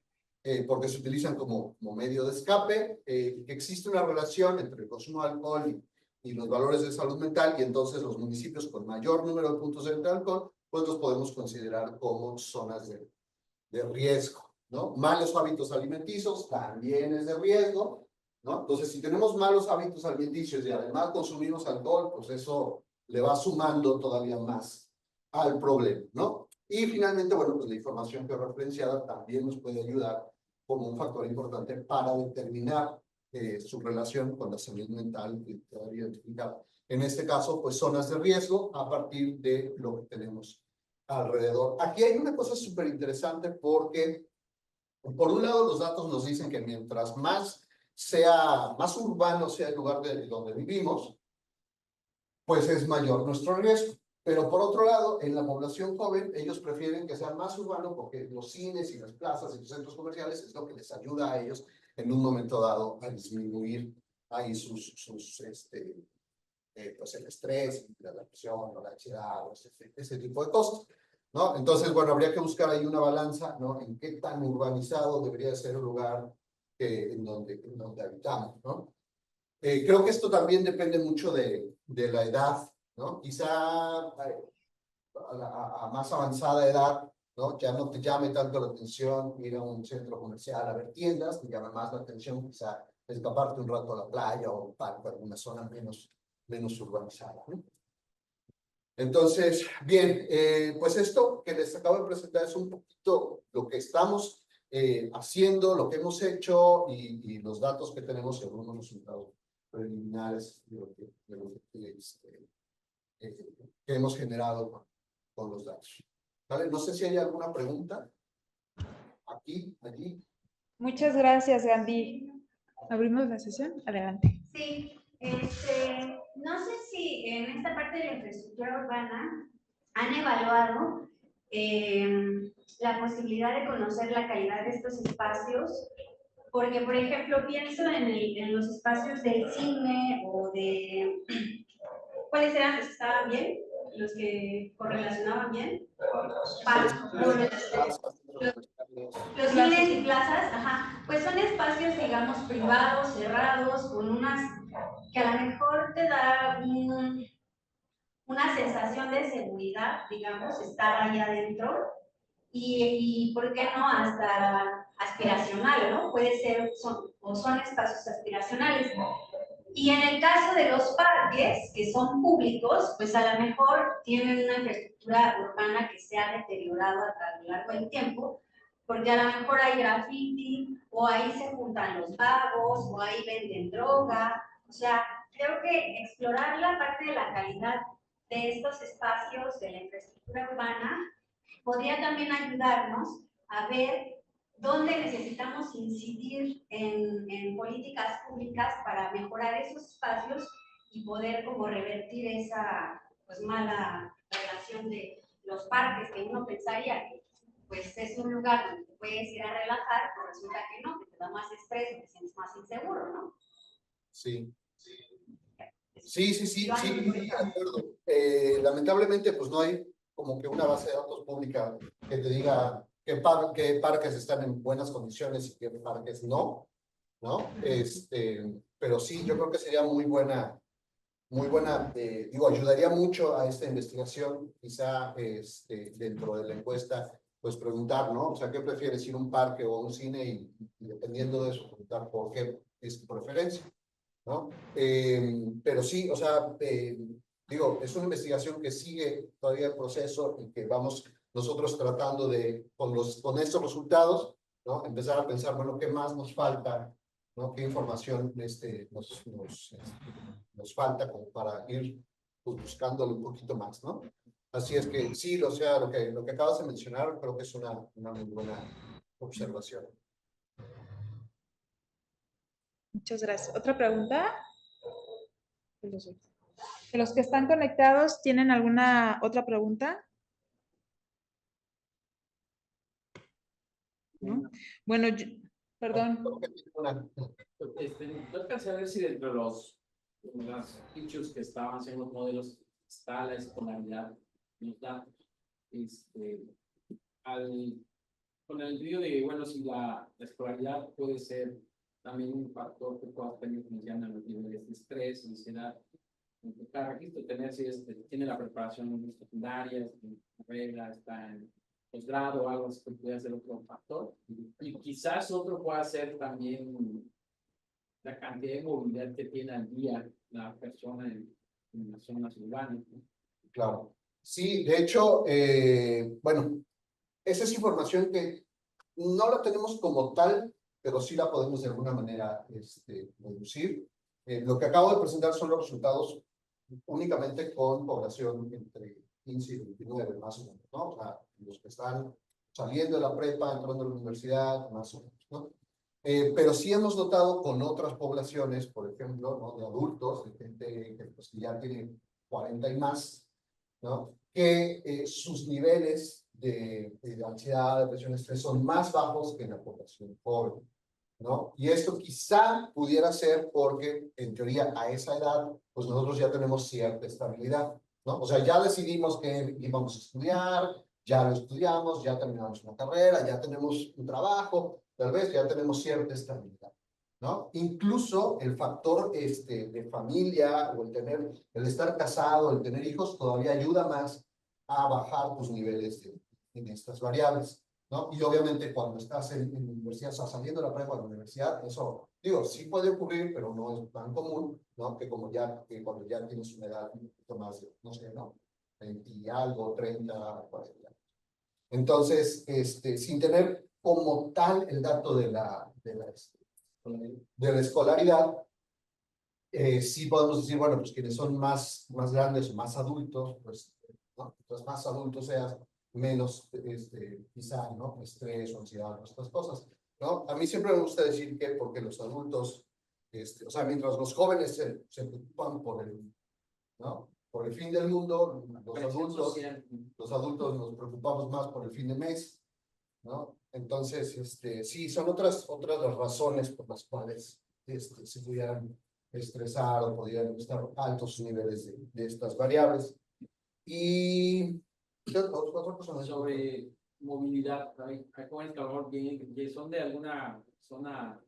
porque se utilizan como medio de escape, que existe una relación entre el consumo de alcohol y los valores de salud mental, y entonces los municipios con mayor número de puntos de alcohol, pues los podemos considerar como zonas de riesgo, ¿no? Malos hábitos alimenticios también es de riesgo, ¿no? Entonces, si tenemos malos hábitos alimenticios y además consumimos alcohol, pues eso le va sumando todavía más al problema, ¿no? Y finalmente, bueno, pues la información georreferenciada también nos puede ayudar como un factor importante para determinar su relación con la salud mental y poder identificar, en este caso, pues zonas de riesgo a partir de lo que tenemos alrededor. Aquí hay una cosa súper interesante porque, por un lado, los datos nos dicen que mientras más urbano sea el lugar donde vivimos, pues es mayor nuestro riesgo. Pero por otro lado, en la población joven, ellos prefieren que sea más urbano porque los cines y las plazas y los centros comerciales es lo que les ayuda a ellos en un momento dado a disminuir ahí pues el estrés, la depresión, la ansiedad, ese tipo de cosas, ¿no? Entonces, bueno, habría que buscar ahí una balanza, ¿no? En qué tan urbanizado debería ser un lugar en donde habitamos, ¿no? Creo que esto también depende mucho de la edad, ¿no? Quizá a más avanzada edad, ¿no? Ya no te llame tanto la atención ir a un centro comercial a ver tiendas, te llama más la atención quizá escaparte un rato a la playa o un parque, alguna zona menos urbanizada, ¿no? Entonces, bien, pues esto que les acabo de presentar es un poquito lo que estamos haciendo, lo que hemos hecho y los datos que tenemos y algunos resultados preliminares de lo que hemos generado con los datos. ¿Vale? No sé si hay alguna pregunta. Aquí, allí. Muchas gracias, Gandhi. ¿Abrimos la sesión? Adelante. Sí, no sé si en esta parte de la infraestructura urbana han evaluado la posibilidad de conocer la calidad de estos espacios, porque, por ejemplo, pienso en los espacios del cine o de... ¿Cuáles eran los que estaban bien? ¿Los que correlacionaban bien? Los cines y plazas, ajá, pues son espacios, digamos, privados, cerrados, con unas que a lo mejor te da una sensación de seguridad, digamos, estar ahí adentro, y ¿por qué no? Hasta aspiracional, ¿no? Puede ser, son espacios aspiracionales. Y en el caso de los parques, que son públicos, pues a lo mejor tienen una infraestructura urbana que se ha deteriorado a lo largo del tiempo, porque a lo mejor hay graffiti, o ahí se juntan los vagos, o ahí venden droga. O sea, creo que explorar la parte de la calidad de estos espacios de la infraestructura urbana podría también ayudarnos a ver dónde necesitamos incidir en políticas públicas para mejorar esos espacios y poder como revertir esa pues mala relación de los parques, que uno pensaría que pues es un lugar donde te puedes ir a relajar, pero resulta que no, que te da más estrés, te sientes más inseguro, ¿no? Sí. Sí, de acuerdo. Lamentablemente, pues no hay como que una base de datos pública que te diga qué parques están en buenas condiciones y qué parques no, ¿no? Pero sí, yo creo que sería muy buena, ayudaría mucho a esta investigación, quizá dentro de la encuesta pues preguntar, ¿no? O sea, ¿qué prefieres, ir a un parque o a un cine? Y dependiendo de eso, preguntar por qué es tu preferencia, ¿no? Pero sí, o sea, digo, es una investigación que sigue todavía el proceso y que vamos nosotros tratando de, con estos resultados, ¿no? Empezar a pensar, bueno, ¿qué más nos falta? ¿No? ¿Qué información nos falta como para ir pues, buscándolo un poquito más, ¿no? Así es que sí, o sea, lo que acabas de mencionar creo que es una muy buena observación. Muchas gracias. ¿Otra pregunta? De los que están conectados, ¿tienen alguna otra pregunta? ¿No? Bueno, perdón. No alcancé a ver si dentro de los features que estaban haciendo los modelos está la escolaridad en los datos. Con el entendido de, bueno, si la escolaridad puede ser también un factor que pueda tener influenciando en los niveles de estrés, ansiedad. Cada registro tener si tiene la preparación en secundaria, en carrera, está en posgrado o algo así que puede ser otro factor. Y quizás otro pueda ser también la cantidad de movilidad que tiene al día la persona en las zonas urbanas, ¿no? Claro. Sí, de hecho, bueno, esa es información que no la tenemos como tal, pero sí la podemos de alguna manera deducir. Lo que acabo de presentar son los resultados únicamente con población entre 15 y 29, más o menos, ¿no? O sea, los que están saliendo de la prepa, entrando a la universidad, más o menos, ¿no? Pero sí hemos notado con otras poblaciones, por ejemplo, ¿no? De adultos, de gente que pues, ya tiene 40 y más, ¿no? Que sus niveles de ansiedad, depresión, estrés son más bajos que en la población joven, ¿no? Y esto quizá pudiera ser porque, en teoría, a esa edad, pues nosotros ya tenemos cierta estabilidad, ¿no? O sea, ya decidimos que íbamos a estudiar, ya lo estudiamos, ya terminamos una carrera, ya tenemos un trabajo, tal vez ya tenemos cierta estabilidad, ¿no? Incluso el factor de familia o el estar casado, el tener hijos, todavía ayuda más a bajar tus niveles en estas variables, ¿no? Y obviamente cuando estás en universidad, o sea, saliendo de la prepa de la universidad, eso, digo, sí puede ocurrir, pero no es tan común, ¿no? Que cuando ya tienes una edad un poquito más de, no sé, ¿no? 20 y algo, 30, 40. Entonces, sin tener como tal el dato de la escolaridad, sí podemos decir, bueno, pues quienes son más grandes o más adultos, pues, ¿no? Entonces, más adultos seas, menos, quizá, ¿no? Estrés o ansiedad o estas cosas, ¿no? A mí siempre me gusta decir que porque los adultos, o sea, mientras los jóvenes se preocupan ¿no? Por el fin del mundo, los adultos nos preocupamos más por el fin de mes, ¿no? Entonces, sí, son otras las razones por las cuales se pudieran estresar o podrían estar altos niveles de estas variables. Y otra cosa sobre movilidad, hay jóvenes que a lo mejor que son de alguna zona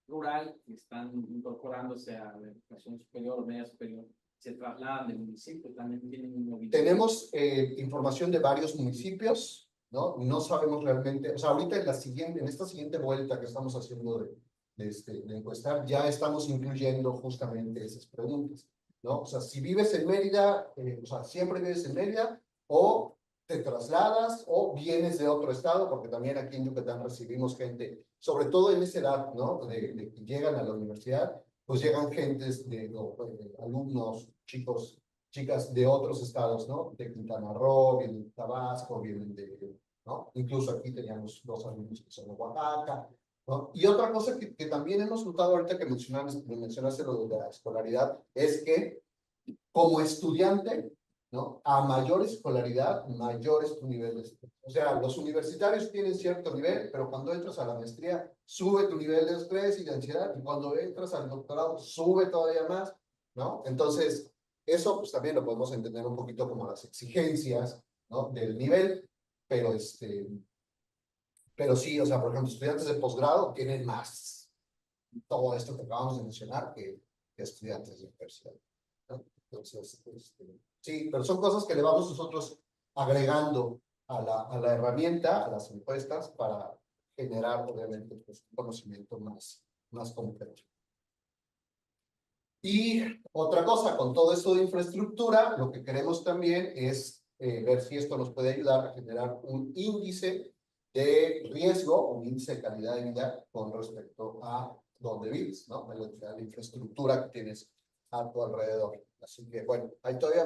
rural que están incorporándose a la educación superior o media superior, se trasladan del municipio, también tienen movilidad. Tenemos información de varios municipios, ¿no? No sabemos realmente, o sea, ahorita en esta siguiente vuelta que estamos haciendo de encuestar, ya estamos incluyendo justamente esas preguntas, ¿no? O sea, si vives en Mérida, o sea, siempre vives en Mérida, o te trasladas, o vienes de otro estado, porque también aquí en Yucatán recibimos gente, sobre todo en esa edad, ¿no? De que llegan a la universidad, pues llegan gentes alumnos, chicas de otros estados, ¿no? De Quintana Roo, vienen de Tabasco, vienen ¿no? Incluso aquí teníamos dos alumnos que son de Oaxaca, ¿no? Y otra cosa que también hemos notado ahorita que mencionaste lo de la escolaridad, es que como estudiante, ¿no? A mayor escolaridad, mayor es tu nivel de estrés. O sea, los universitarios tienen cierto nivel, pero cuando entras a la maestría, sube tu nivel de estrés y de ansiedad, y cuando entras al doctorado, sube todavía más, ¿no? Entonces, eso pues también lo podemos entender un poquito como las exigencias, ¿no? Del nivel, pero pero sí, o sea, por ejemplo, estudiantes de posgrado tienen más todo esto que acabamos de mencionar que estudiantes de universidad, ¿no? Entonces, sí, pero son cosas que le vamos nosotros agregando a la herramienta, a las encuestas, para generar, obviamente, pues, un conocimiento más completo. Y otra cosa, con todo esto de infraestructura, lo que queremos también es ver si esto nos puede ayudar a generar un índice de riesgo, un índice de calidad de vida con respecto a dónde vives, ¿no? La infraestructura que tienes a tu alrededor. Así que, bueno, hay todavía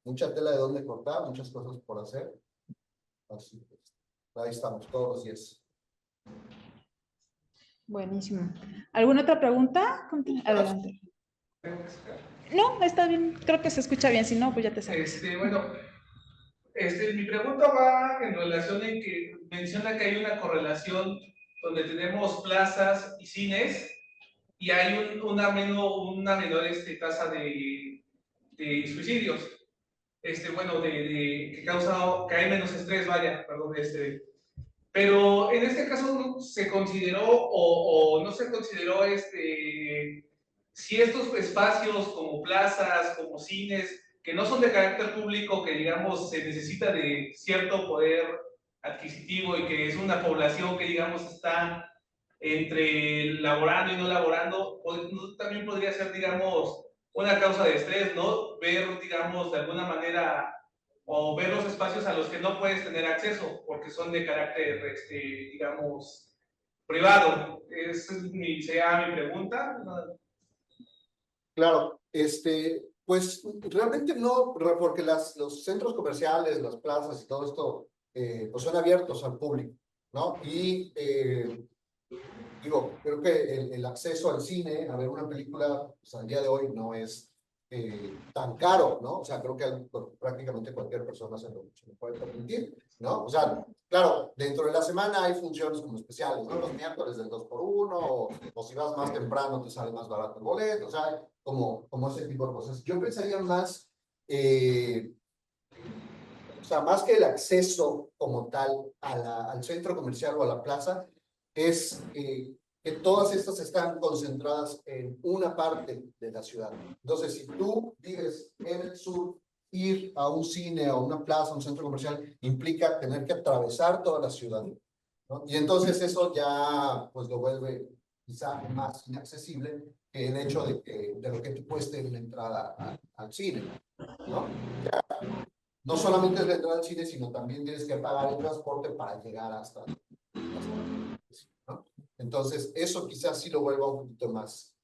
mucha tela de dónde cortar, muchas cosas por hacer. Así que, ahí estamos, todos los días. Buenísimo. ¿Alguna otra pregunta? Adelante. No, está bien. Creo que se escucha bien. Si no, pues ya te sabes. Bueno, mi pregunta va en relación en que menciona que hay una correlación donde tenemos plazas y cines y hay una menor tasa de suicidios. Bueno, que hay menos estrés, vaya, perdón, pero en este caso no se consideró o no se consideró si estos espacios como plazas, como cines, que no son de carácter público, que digamos se necesita de cierto poder adquisitivo y que es una población que digamos está entre laborando y no laborando, también podría ser digamos una causa de estrés, ¿no? Ver digamos de alguna manera o ver los espacios a los que no puedes tener acceso porque son de carácter, digamos, privado. Esa sería mi pregunta. Claro, pues realmente no, porque los centros comerciales, las plazas y todo esto, pues son abiertos al público, ¿no? Y digo, creo que el acceso al cine, a ver una película, pues al día de hoy no es tan caro, ¿no? O sea, creo que prácticamente cualquier persona se lo puede permitir, ¿no? O sea, claro, dentro de la semana hay funciones como especiales, ¿no? Los miércoles del 2x1, o si vas más temprano te sale más barato el boleto, o sea, como ese tipo de cosas. Yo pensaría más, o sea, más que el acceso como tal al centro comercial o a la plaza, es que todas estas están concentradas en una parte de la ciudad. Entonces, si tú vives en el sur, ir a un cine, a una plaza, a un centro comercial, implica tener que atravesar toda la ciudad, ¿no? Y entonces eso ya pues lo vuelve quizá más inaccesible que el hecho de lo que te cueste una entrada al cine, ¿no? No solamente es la entrada al cine, sino también tienes que pagar el transporte para llegar hasta ¿no? Entonces, eso quizás sí lo vuelva un poquito más.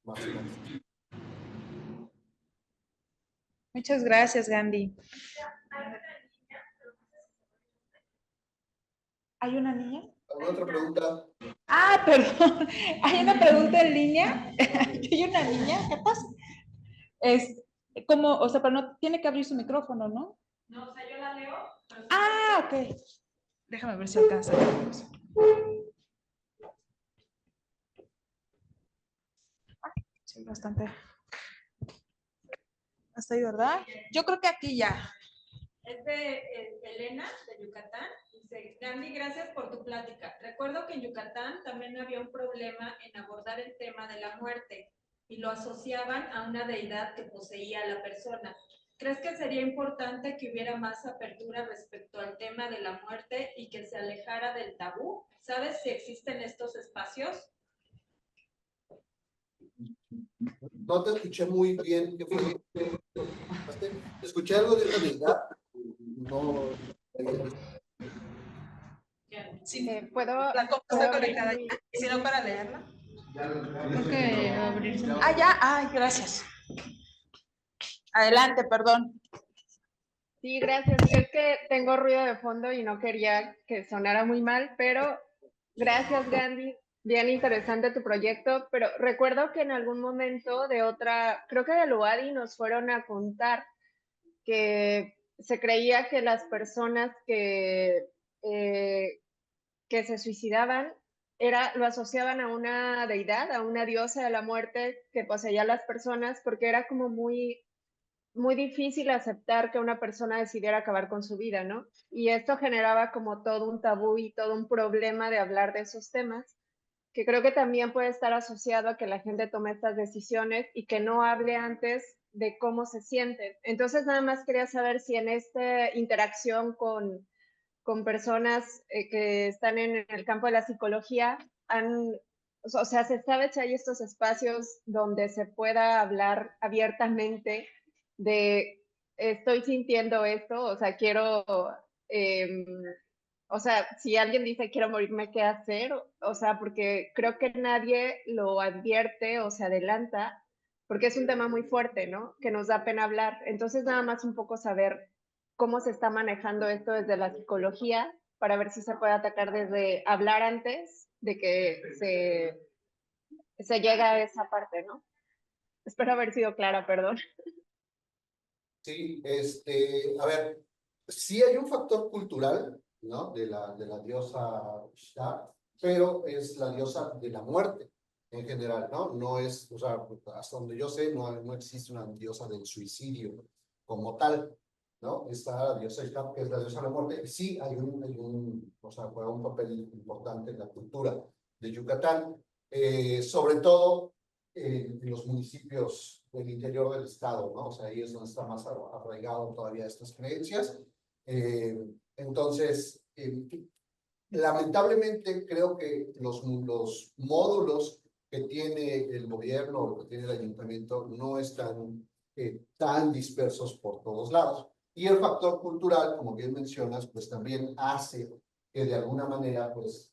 Muchas gracias, Gandhi. ¿Hay una niña? ¿Alguna otra pregunta? Ah, perdón. Hay una pregunta en línea. ¿Hay una niña? ¿Qué pasa? Es como, o sea, pero no tiene que abrir su micrófono, ¿no? No, o sea, yo la leo. Ah, ok. Déjame ver si alcanza. Sí, bastante. Hasta ahí, ¿verdad? Yo creo que aquí ya. Es de Elena, de Yucatán. Dice, Gandhi, gracias por tu plática. Recuerdo que en Yucatán también había un problema en abordar el tema de la muerte y lo asociaban a una deidad que poseía a la persona. ¿Crees que sería importante que hubiera más apertura respecto al tema de la muerte y que se alejara del tabú? ¿Sabes si existen estos espacios? No te escuché muy bien. ¿Qué fue? Escuché algo de una deidad. No. Sí, ¿Puedo, la cosa ¿puedo conectada. abrir Y si no, para leerla. Creo que abrir su Ah, ya. Ay, gracias. Adelante, perdón. Sí, gracias. Es que tengo ruido de fondo y no quería que sonara muy mal, pero gracias, Gandhi. Bien interesante tu proyecto, pero recuerdo que en algún momento de otra, creo que de Luadi nos fueron a contar que se creía que las personas que se suicidaban lo asociaban a una deidad, a una diosa de la muerte que poseía a las personas, porque era como muy difícil aceptar que una persona decidiera acabar con su vida, ¿no? Y esto generaba como todo un tabú y todo un problema de hablar de esos temas, que creo que también puede estar asociado a que la gente tome estas decisiones y que no hable antes de cómo se siente. Entonces, nada más quería saber si en esta interacción con personas que están en el campo de la psicología, o sea, se sabe si hay estos espacios donde se pueda hablar abiertamente de estoy sintiendo esto, o sea, quiero, o sea, si alguien dice quiero morirme, ¿qué hacer? O sea, porque creo que nadie lo advierte o se adelanta, porque es un tema muy fuerte, ¿no? Que nos da pena hablar. Entonces, nada más un poco saber cómo se está manejando esto desde la psicología para ver si se puede atacar desde hablar antes de que se llega a esa parte, ¿no? Espero haber sido clara, perdón. Sí, a ver, sí hay un factor cultural, ¿no? De la diosa Ishtar, pero es la diosa de la muerte en general, ¿no? No es, o sea, hasta donde yo sé, no existe una diosa del suicidio como tal, ¿no? Está la diosa Ishtar, que es la diosa de la muerte, y sí o sea, juega un papel importante en la cultura de Yucatán, sobre todo en los municipios del interior del estado, ¿no? O sea, ahí es donde está más arraigado todavía estas creencias. Entonces, lamentablemente creo que los módulos que tiene el gobierno o que tiene el ayuntamiento no están tan dispersos por todos lados. Y el factor cultural, como bien mencionas, pues también hace que de alguna manera, pues,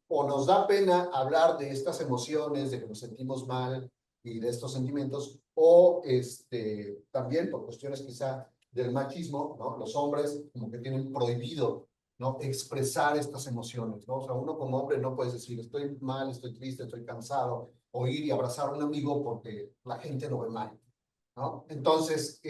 o nos da pena hablar de estas emociones, de que nos sentimos mal y de estos sentimientos, o también por cuestiones quizá del machismo, ¿no? Los hombres como que tienen prohibido, ¿no? Expresar estas emociones, ¿no? O sea, uno como hombre no puedes decir, estoy mal, estoy triste, estoy cansado, o ir y abrazar a un amigo porque la gente lo ve mal, ¿no? Entonces,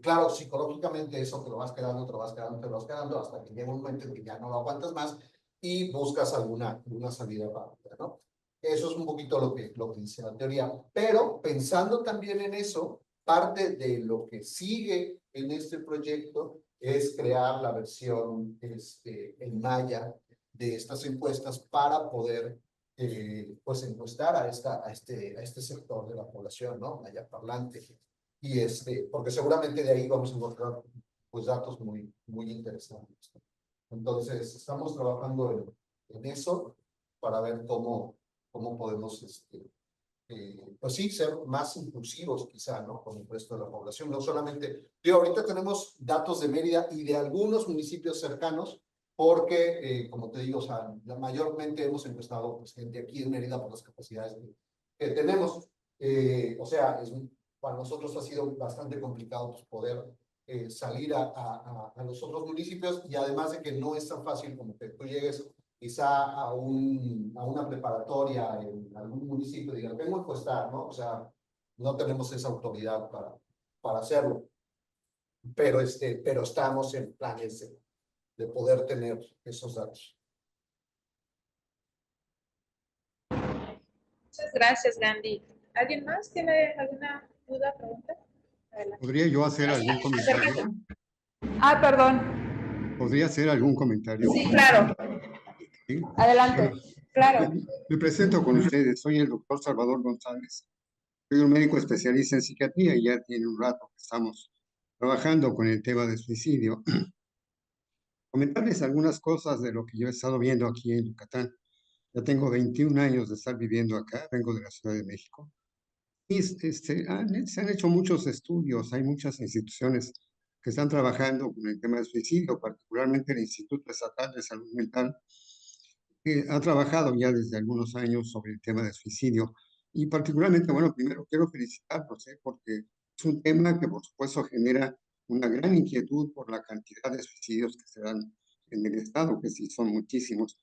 claro, psicológicamente eso te lo vas quedando, te lo vas quedando, te lo vas quedando, hasta que llega un momento en que ya no lo aguantas más y buscas alguna salida rápida, ¿no? Eso es un poquito lo que dice la teoría. Pero pensando también en eso, parte de lo que sigue en este proyecto es crear la versión en maya de estas encuestas para poder pues encuestar a este sector de la población, ¿no? Maya parlante. Y porque seguramente de ahí vamos a encontrar pues datos muy interesantes. Entonces, estamos trabajando en eso para ver cómo podemos pues sí, ser más inclusivos quizá, ¿no? Con el resto de la población. No solamente, ahorita tenemos datos de Mérida y de algunos municipios cercanos, porque, como te digo, o sea, mayormente hemos encuestado pues, gente aquí en Mérida por las capacidades que tenemos. O sea, para nosotros ha sido bastante complicado pues, poder salir a los otros municipios y además de que no es tan fácil como que tú llegues quizá a una preparatoria en algún municipio y digan, vengo a encuestar, ¿no? O sea, no tenemos esa autoridad para hacerlo. Pero estamos en planes de poder tener esos datos. Muchas gracias, Gandhi. ¿Alguien más tiene alguna duda, pregunta? Adelante. ¿Podría yo hacer algún comentario? Ah, perdón. ¿Podría hacer algún comentario? Sí, claro. ¿Sí? Adelante. Bueno, Claro. me presento con ustedes. Soy el doctor Salvador González. Soy un médico especialista en psiquiatría y ya tiene un rato que estamos trabajando con el tema de suicidio. Comentarles algunas cosas de lo que yo he estado viendo aquí en Yucatán. Ya tengo 21 años de estar viviendo acá, vengo de la Ciudad de México. Y se han hecho muchos estudios, hay muchas instituciones que están trabajando con el tema del suicidio, particularmente el Instituto Estatal de Salud Mental, que ha trabajado ya desde algunos años sobre el tema del suicidio. Y particularmente, bueno, primero quiero felicitarlos, porque es un tema que por supuesto genera una gran inquietud por la cantidad de suicidios que se dan en el estado, que sí son muchísimos.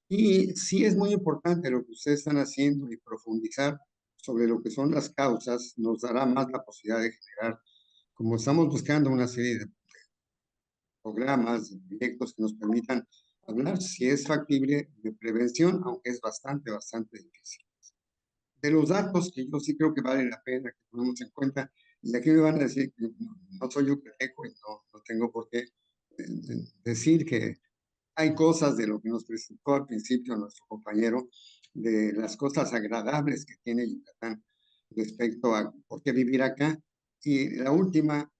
Y sí es muy importante lo que ustedes están haciendo y profundizar sobre lo que son las causas, nos dará más la posibilidad de generar, como estamos buscando una serie de programas, de proyectos que nos permitan hablar si es factible de prevención, aunque es bastante difícil. De los datos que yo sí creo que vale la pena que tomemos en cuenta, y aquí me van a decir que no soy yucateco y no tengo por qué decir que hay cosas de lo que nos presentó al principio nuestro compañero, de las cosas agradables que tiene Yucatán respecto a por qué vivir acá. Y la última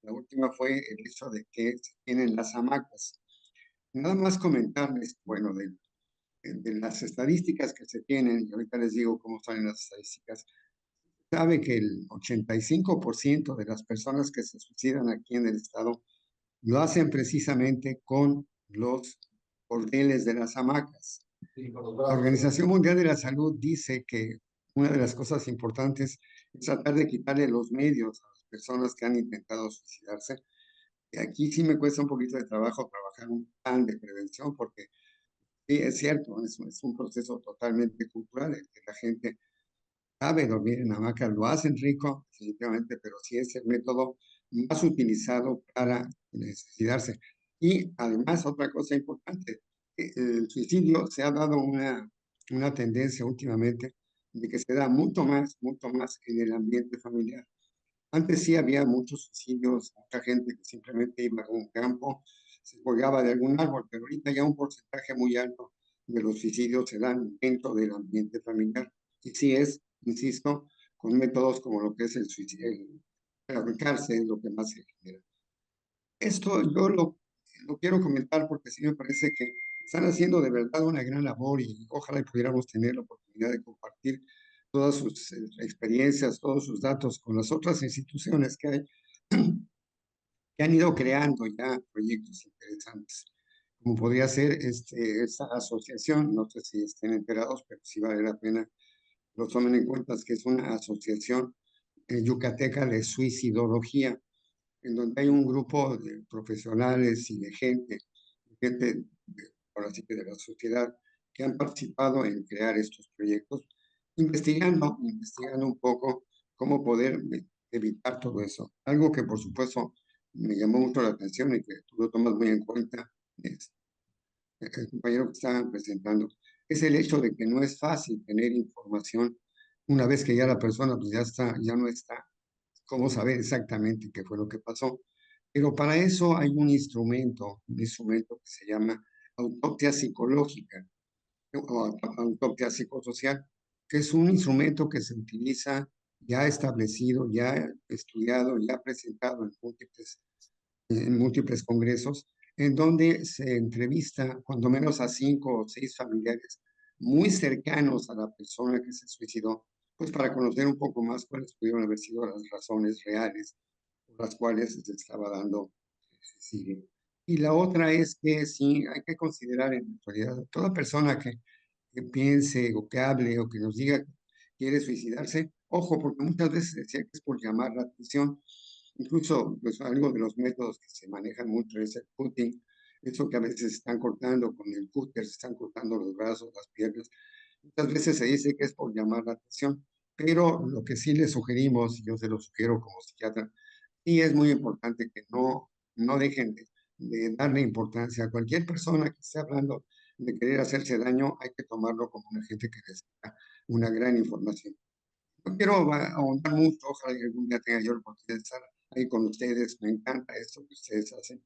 fue el hecho de que tienen las hamacas. Nada más comentarles, bueno, de las estadísticas que se tienen, y ahorita les digo cómo salen las estadísticas, sabe que el 85% de las personas que se suicidan aquí en el estado lo hacen precisamente con los bordeles de las hamacas. Sí, con los La brazos. Organización Mundial de la Salud dice que una de las cosas importantes es tratar de quitarle los medios a las personas que han intentado suicidarse. Y aquí sí me cuesta un poquito de trabajo trabajar un plan de prevención porque sí, es cierto, es un proceso totalmente cultural, el que la gente sabe dormir en hamaca, lo hacen rico, definitivamente, pero sí es el método más utilizado para suicidarse. Y además, otra cosa importante, el suicidio se ha dado una tendencia últimamente de que se da mucho más en el ambiente familiar. Antes sí había muchos suicidios, mucha gente que simplemente iba a un campo, se colgaba de algún árbol, pero ahorita ya un porcentaje muy alto de los suicidios se dan dentro del ambiente familiar. Y sí es, insisto, con métodos como lo que es el suicidio, el ahorcarse es lo que más se genera. Esto yo lo quiero comentar porque sí me parece que están haciendo de verdad una gran labor y ojalá y pudiéramos tener la oportunidad de compartir todas sus experiencias, todos sus datos con las otras instituciones que hay, que han ido creando ya proyectos interesantes, como podría ser esta asociación, no sé si estén enterados, pero sí vale la pena lo tomen en cuenta, que es una asociación yucateca de suicidología, en donde hay un grupo de profesionales y de gente ahora sí que de la sociedad, que han participado en crear estos proyectos, investigando un poco cómo poder evitar todo eso. Algo que por supuesto me llamó mucho la atención y que tú lo tomas muy en cuenta, es, el compañero que estaban presentando, es el hecho de que no es fácil tener información una vez que ya la persona pues ya no está, cómo saber exactamente qué fue lo que pasó. Pero para eso hay un instrumento que se llama autopsia psicológica o autopsia psicosocial, que es un instrumento que se utiliza ya establecido, ya estudiado, ya presentado en múltiples congresos, en donde se entrevista cuando menos a 5 o 6 familiares muy cercanos a la persona que se suicidó, pues para conocer un poco más cuáles pudieron haber sido las razones reales por las cuales se estaba dando el suicidio. Y la otra es que sí, hay que considerar en realidad toda persona que piense o que hable o que nos diga que quiere suicidarse, ojo, porque muchas veces decía que es por llamar la atención. Incluso, pues algo de los métodos que se manejan mucho es el cutting, eso que a veces están cortando con el cúter, se están cortando los brazos, las piernas. Muchas veces se dice que es por llamar la atención, pero lo que sí le sugerimos, y yo se lo sugiero como psiquiatra, sí es muy importante que no dejen de darle importancia a cualquier persona que esté hablando de querer hacerse daño, hay que tomarlo como una gente que necesita una gran información. No quiero ahondar mucho, ojalá que algún día tenga yo la oportunidad de estar ahí con ustedes, me encanta esto que ustedes hacen.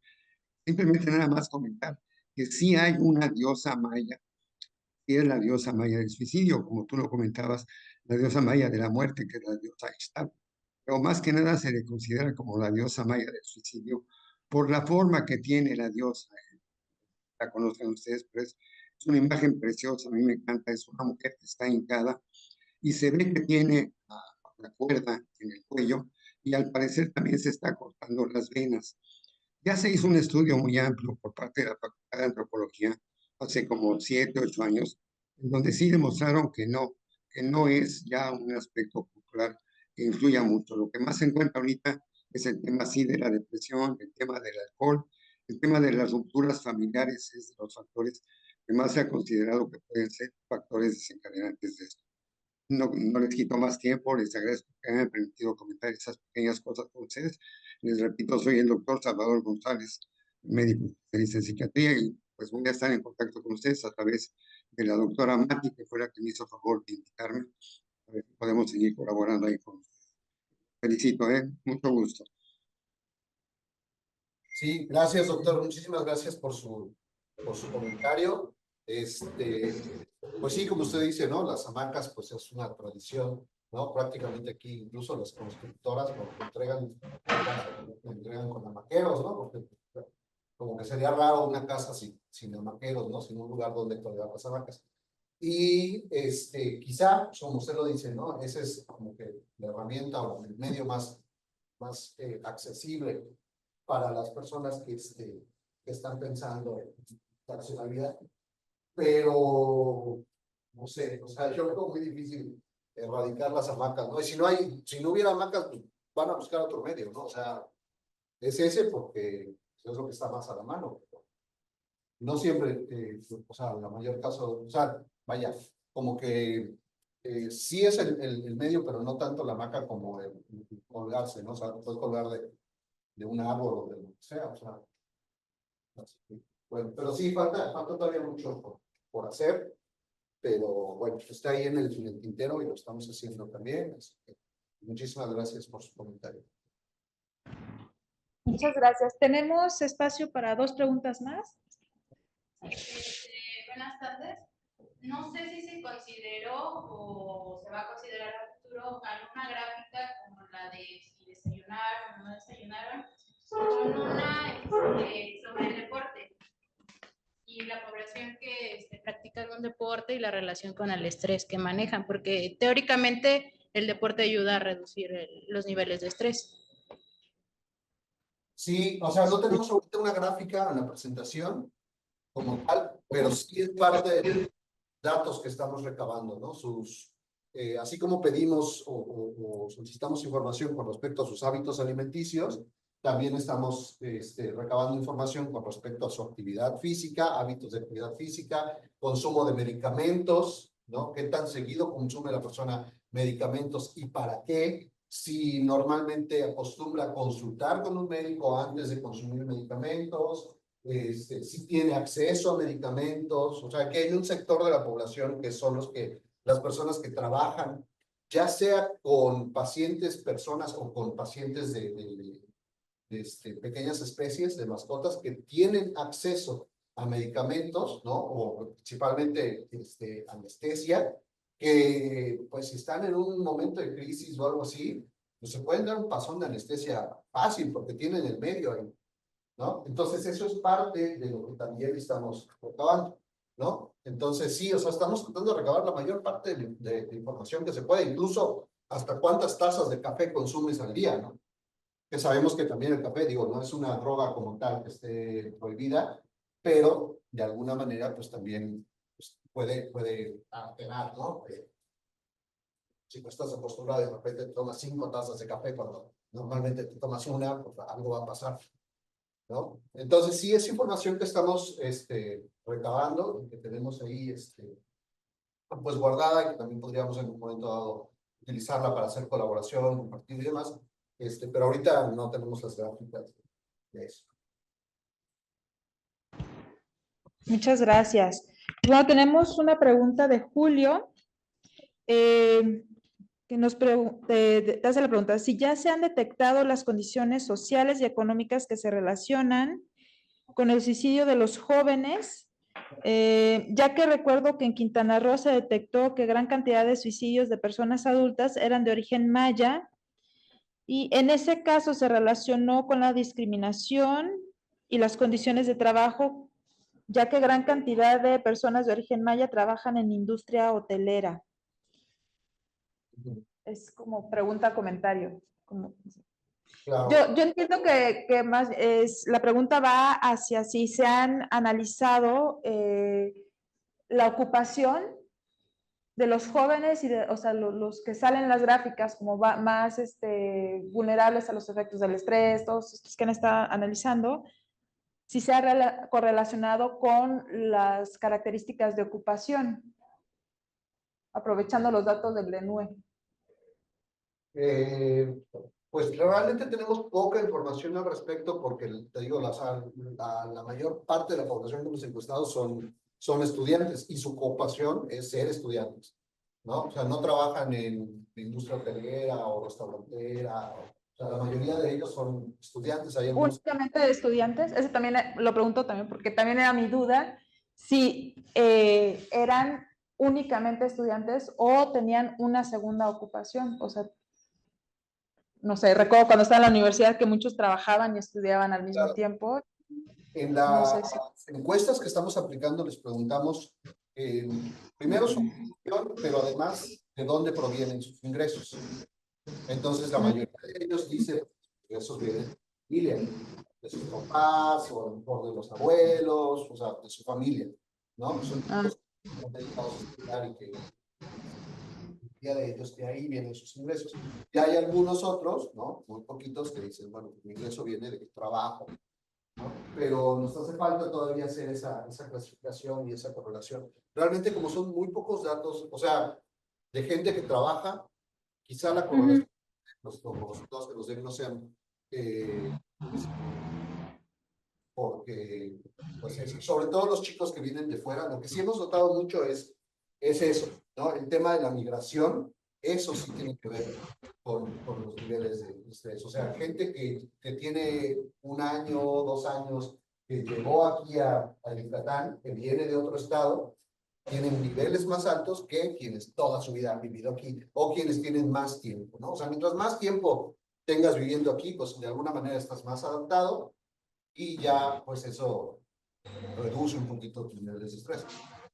Simplemente nada más comentar que sí hay una diosa maya, y es la diosa maya del suicidio, como tú lo comentabas, la diosa maya de la muerte, que es la diosa Ixtal. Pero más que nada se le considera como la diosa maya del suicidio por la forma que tiene la diosa. La conocen ustedes, pero es una imagen preciosa, a mí me encanta, es una mujer que está hincada y se ve que tiene la cuerda en el cuello y al parecer también se está cortando las venas. Ya se hizo un estudio muy amplio por parte de la Facultad de Antropología hace como 7, 8 años, en donde sí demostraron que no es ya un aspecto cultural que influya mucho. Lo que más se encuentra ahorita es el tema sí de la depresión, el tema del alcohol, el tema de las rupturas familiares es de los factores que más se ha considerado que pueden ser factores desencadenantes de esto. No les quito más tiempo, les agradezco que me hayan permitido comentar esas pequeñas cosas con ustedes. Les repito, soy el doctor Salvador González, médico especialista en psiquiatría, y pues voy a estar en contacto con ustedes a través de la doctora Mati, que fue la que me hizo favor de invitarme. A ver si podemos seguir colaborando ahí con ustedes. Felicito, mucho gusto. Sí, gracias, doctor. Muchísimas gracias por su comentario. Pues sí, como usted dice, ¿no? Las hamacas, pues es una tradición, ¿no? Prácticamente aquí, incluso las constructoras, cuando entregan con hamaqueros, ¿no? Porque como que sería raro una casa sin hamaqueros, ¿no? Sin un lugar donde colgar las hamacas. Y quizá, como usted lo dice, ¿no? Ese es como que la herramienta o el medio más accesible para las personas que están pensando en darse la vida. Pero, no sé, o sea, yo creo muy difícil erradicar las hamacas, ¿no? Y si no hubiera hamacas, pues van a buscar otro medio, ¿no? O sea, es ese porque es lo que está más a la mano. No siempre, o sea, la mayor caso, o sea, vaya, como que sí es el medio, pero no tanto la hamaca como el colgarse, ¿no? O sea, puedes colgar de un árbol o de lo que sea, o sea. Bueno, pero sí, falta todavía mucho por hacer, pero bueno, está ahí en el tintero y lo estamos haciendo también. Así que muchísimas gracias por su comentario. Muchas gracias. Tenemos espacio para 2 preguntas más. Buenas tardes. No sé si se consideró o se va a considerar a futuro alguna gráfica como la de si desayunaron o no desayunaron, con una sobre el deporte y la población que practica algún deporte y la relación con el estrés que manejan, porque teóricamente el deporte ayuda a reducir los niveles de estrés. Sí, o sea, no tenemos ahorita una gráfica en la presentación como tal, pero sí es parte de datos que estamos recabando, ¿no? Así como pedimos o solicitamos información con respecto a sus hábitos alimenticios, también estamos recabando información con respecto a su actividad física, hábitos de actividad física, consumo de medicamentos, ¿no? ¿Qué tan seguido consume la persona medicamentos y para qué? Si normalmente acostumbra a consultar con un médico antes de consumir medicamentos, si tiene acceso a medicamentos, o sea, que hay un sector de la población que son las personas que trabajan, ya sea con pacientes, personas o con pacientes de pequeñas especies de mascotas que tienen acceso a medicamentos, ¿no? O principalmente anestesia, que pues si están en un momento de crisis o algo así, pues se pueden dar un pasón de anestesia fácil porque tienen el medio ahí, ¿no? Entonces eso es parte de lo que también estamos recabando, ¿no? Entonces sí, o sea, estamos tratando de recabar la mayor parte de información que se puede, incluso hasta cuántas tazas de café consumes al día, ¿no? Que sabemos que también el café, digo, no es una droga como tal que esté prohibida, pero de alguna manera pues también pues, puede alterar, ¿no? Si tú estás acostumbrado de repente te tomas 5 tazas de café cuando normalmente te tomas una, pues algo va a pasar, ¿no? Entonces sí es información que estamos recabando y que tenemos ahí pues guardada y que también podríamos en un momento dado utilizarla para hacer colaboración, compartir y demás, pero ahorita no tenemos las gráficas de eso. Muchas gracias. Bueno, tenemos una pregunta de Julio, que te hace la pregunta, si ya se han detectado las condiciones sociales y económicas que se relacionan con el suicidio de los jóvenes, ya que recuerdo que en Quintana Roo se detectó que gran cantidad de suicidios de personas adultas eran de origen maya, y en ese caso se relacionó con la discriminación y las condiciones de trabajo, ya que gran cantidad de personas de origen maya trabajan en industria hotelera. Es como pregunta, comentario. Claro. Yo entiendo que más la pregunta va hacia si se han analizado la ocupación de los jóvenes y o sea, los que salen en las gráficas como más vulnerables a los efectos del estrés, todos estos que han estado analizando, si se ha correlacionado con las características de ocupación, aprovechando los datos del DNUE. Pues realmente tenemos poca información al respecto porque, te digo, la mayor parte de la población que hemos encuestado son estudiantes y su ocupación es ser estudiantes, ¿no? O sea, no trabajan en industria hotelera o restaurantera, o sea, la mayoría de ellos son estudiantes. Únicamente de estudiantes, eso también lo pregunto también porque también era mi duda, si eran únicamente estudiantes o tenían una segunda ocupación, o sea, no sé, recuerdo cuando estaba en la universidad que muchos trabajaban y estudiaban al mismo tiempo. En No sé las si... encuestas que estamos aplicando les preguntamos primero su función, pero además de dónde provienen sus ingresos. Entonces la mayoría de ellos dicen que esos vienen de familia, de sus papás o a lo mejor de los abuelos, o sea, de su familia, ¿no? Son los que están dedicados a estudiar y que de ellos, de ahí vienen sus ingresos. Y hay algunos otros, ¿no? Muy poquitos que dicen, bueno, mi ingreso viene de trabajo, ¿no? Pero nos hace falta todavía hacer esa clasificación y esa correlación. Realmente, como son muy pocos datos, o sea, de gente que trabaja, quizá la correlación, los resultados que nos den no sean, porque, pues, sobre todo los chicos que vienen de fuera, lo que sí hemos notado mucho es eso, ¿no? El tema de la migración, eso sí tiene que ver con los niveles de estrés. O sea, gente que tiene 1 año, 2 años, que llegó aquí a Yucatán, que viene de otro estado, tienen niveles más altos que quienes toda su vida han vivido aquí, o quienes tienen más tiempo, ¿no? O sea, mientras más tiempo tengas viviendo aquí, pues de alguna manera estás más adaptado y ya, pues eso reduce un poquito tus niveles de estrés,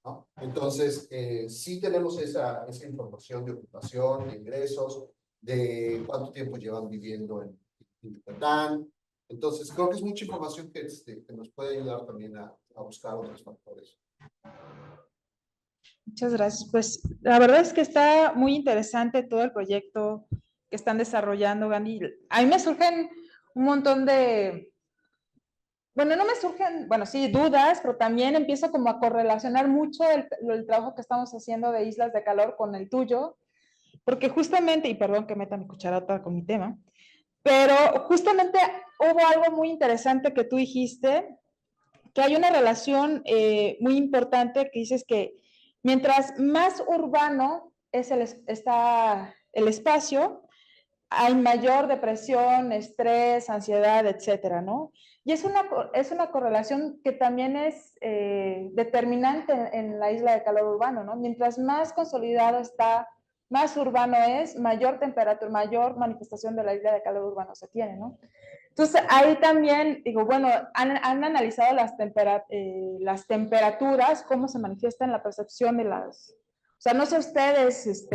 ¿no? Entonces, sí tenemos esa información de ocupación, de ingresos, de cuánto tiempo llevan viviendo en Yucatán. Entonces, creo que es mucha información que nos puede ayudar también a buscar otros factores. Muchas gracias. Pues la verdad es que está muy interesante todo el proyecto que están desarrollando, Gandhi. A mí me surgen un montón de, bueno, no me surgen, bueno, sí, dudas, pero también empiezo como a correlacionar mucho el trabajo que estamos haciendo de Islas de Calor con el tuyo, porque justamente, y perdón que meta mi cucharota con mi tema, pero justamente hubo algo muy interesante que tú dijiste, que hay una relación muy importante que dices que mientras más urbano es el espacio, hay mayor depresión, estrés, ansiedad, etcétera, ¿no? Y es una correlación que también es determinante en la isla de calor urbano, ¿no? Mientras más consolidado está, más urbano es, mayor temperatura, mayor manifestación de la isla de calor urbano se tiene, ¿no? Entonces, ahí también, digo, bueno, han analizado las temperaturas, cómo se manifiesta en la percepción de las... O sea, no sé ustedes,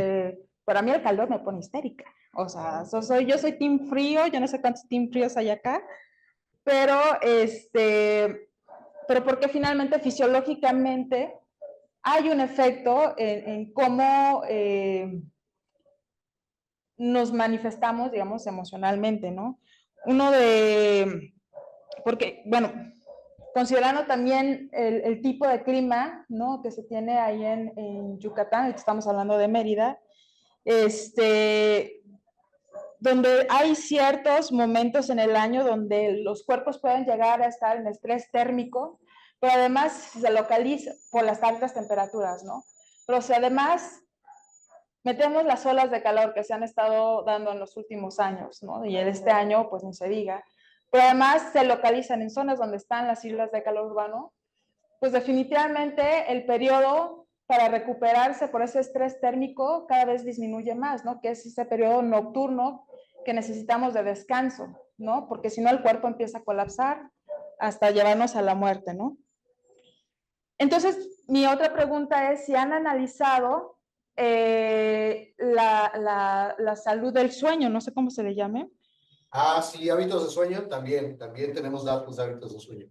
para mí el calor me pone histérica. O sea, yo soy team frío, yo no sé cuántos team fríos hay acá, pero, pero porque finalmente fisiológicamente hay un efecto en cómo nos manifestamos, digamos, emocionalmente, ¿no? Porque, bueno, considerando también el tipo de clima, ¿no? Que se tiene ahí en Yucatán, estamos hablando de Mérida, donde hay ciertos momentos en el año donde los cuerpos pueden llegar a estar en estrés térmico, pero además se localiza por las altas temperaturas, ¿no? Pero si además metemos las olas de calor que se han estado dando en los últimos años, ¿no? Y en este año, pues ni se diga, pero además se localizan en zonas donde están las islas de calor urbano, pues definitivamente el periodo para recuperarse por ese estrés térmico cada vez disminuye más, ¿no? Que es ese periodo nocturno que necesitamos de descanso, ¿no? Porque si no el cuerpo empieza a colapsar hasta llevarnos a la muerte, ¿no? Entonces, mi otra pregunta es si han analizado la salud del sueño, no sé cómo se le llame. Ah, sí, hábitos de sueño, también tenemos datos de hábitos de sueño.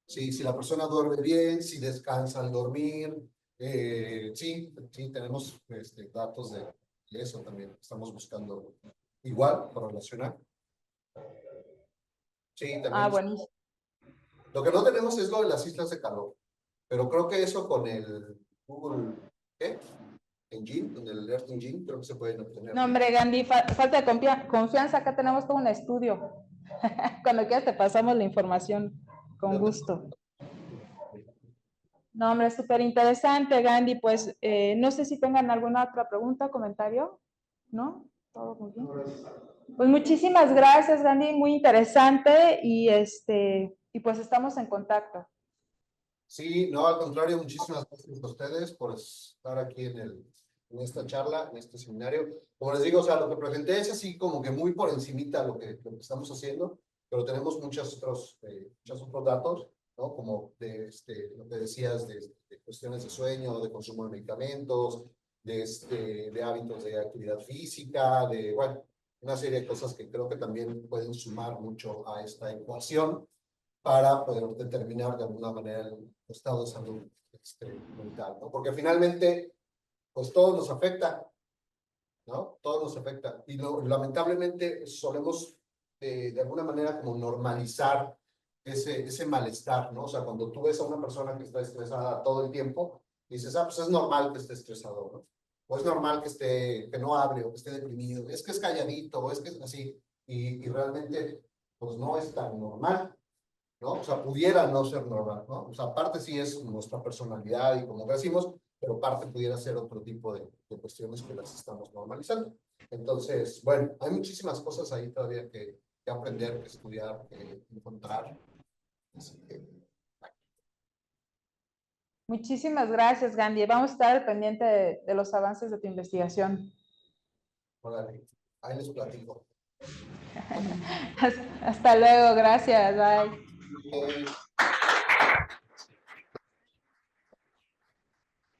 Sí, si la persona duerme bien, si descansa al dormir, sí, tenemos datos de eso también. Estamos buscando igual para relacionar. Sí, también. Ah, buenísimo. Lo que no tenemos es lo de las islas de calor, pero creo que eso con el Google Engine, con el Earth Engine, creo que se pueden obtener. No, hombre, Gandhi, falta de confianza, acá tenemos todo un estudio. Cuando quieras te pasamos la información, con gusto. No, hombre, súper interesante, Gandhi. Pues no sé si tengan alguna otra pregunta o comentario. ¿No? Todo muy bien. Pues muchísimas gracias, Gandhi. Muy interesante y pues estamos en contacto. Sí, no, al contrario, muchísimas gracias a ustedes por estar aquí en esta charla, en este seminario. Como les digo, o sea, lo que presenté es así como que muy por encimita lo que estamos haciendo, pero tenemos muchos otros datos, ¿no? Como de lo que decías de cuestiones de sueño, de consumo de medicamentos, de hábitos de actividad física, bueno, una serie de cosas que creo que también pueden sumar mucho a esta ecuación para poder determinar de alguna manera el estado de salud mental, ¿no? Porque finalmente, pues todo nos afecta, ¿no? Todo nos afecta. Y lamentablemente solemos de alguna manera como normalizar ese malestar, ¿no? O sea, cuando tú ves a una persona que está estresada todo el tiempo, dices, pues es normal que esté estresado, ¿no? O es normal que no hable, o que esté deprimido, es que es calladito, o es que es así. Y realmente, pues no es tan normal, ¿no? O sea, pudiera no ser normal, ¿no? O sea, parte sí es nuestra personalidad y como decimos, pero parte pudiera ser otro tipo de cuestiones que las estamos normalizando. Entonces, bueno, hay muchísimas cosas ahí todavía que aprender, que estudiar, que encontrar. Así que, Muchísimas gracias, Gandhi. Vamos a estar al pendiente de los avances de tu investigación. órale, ahí les platico. Hasta luego, gracias, bye.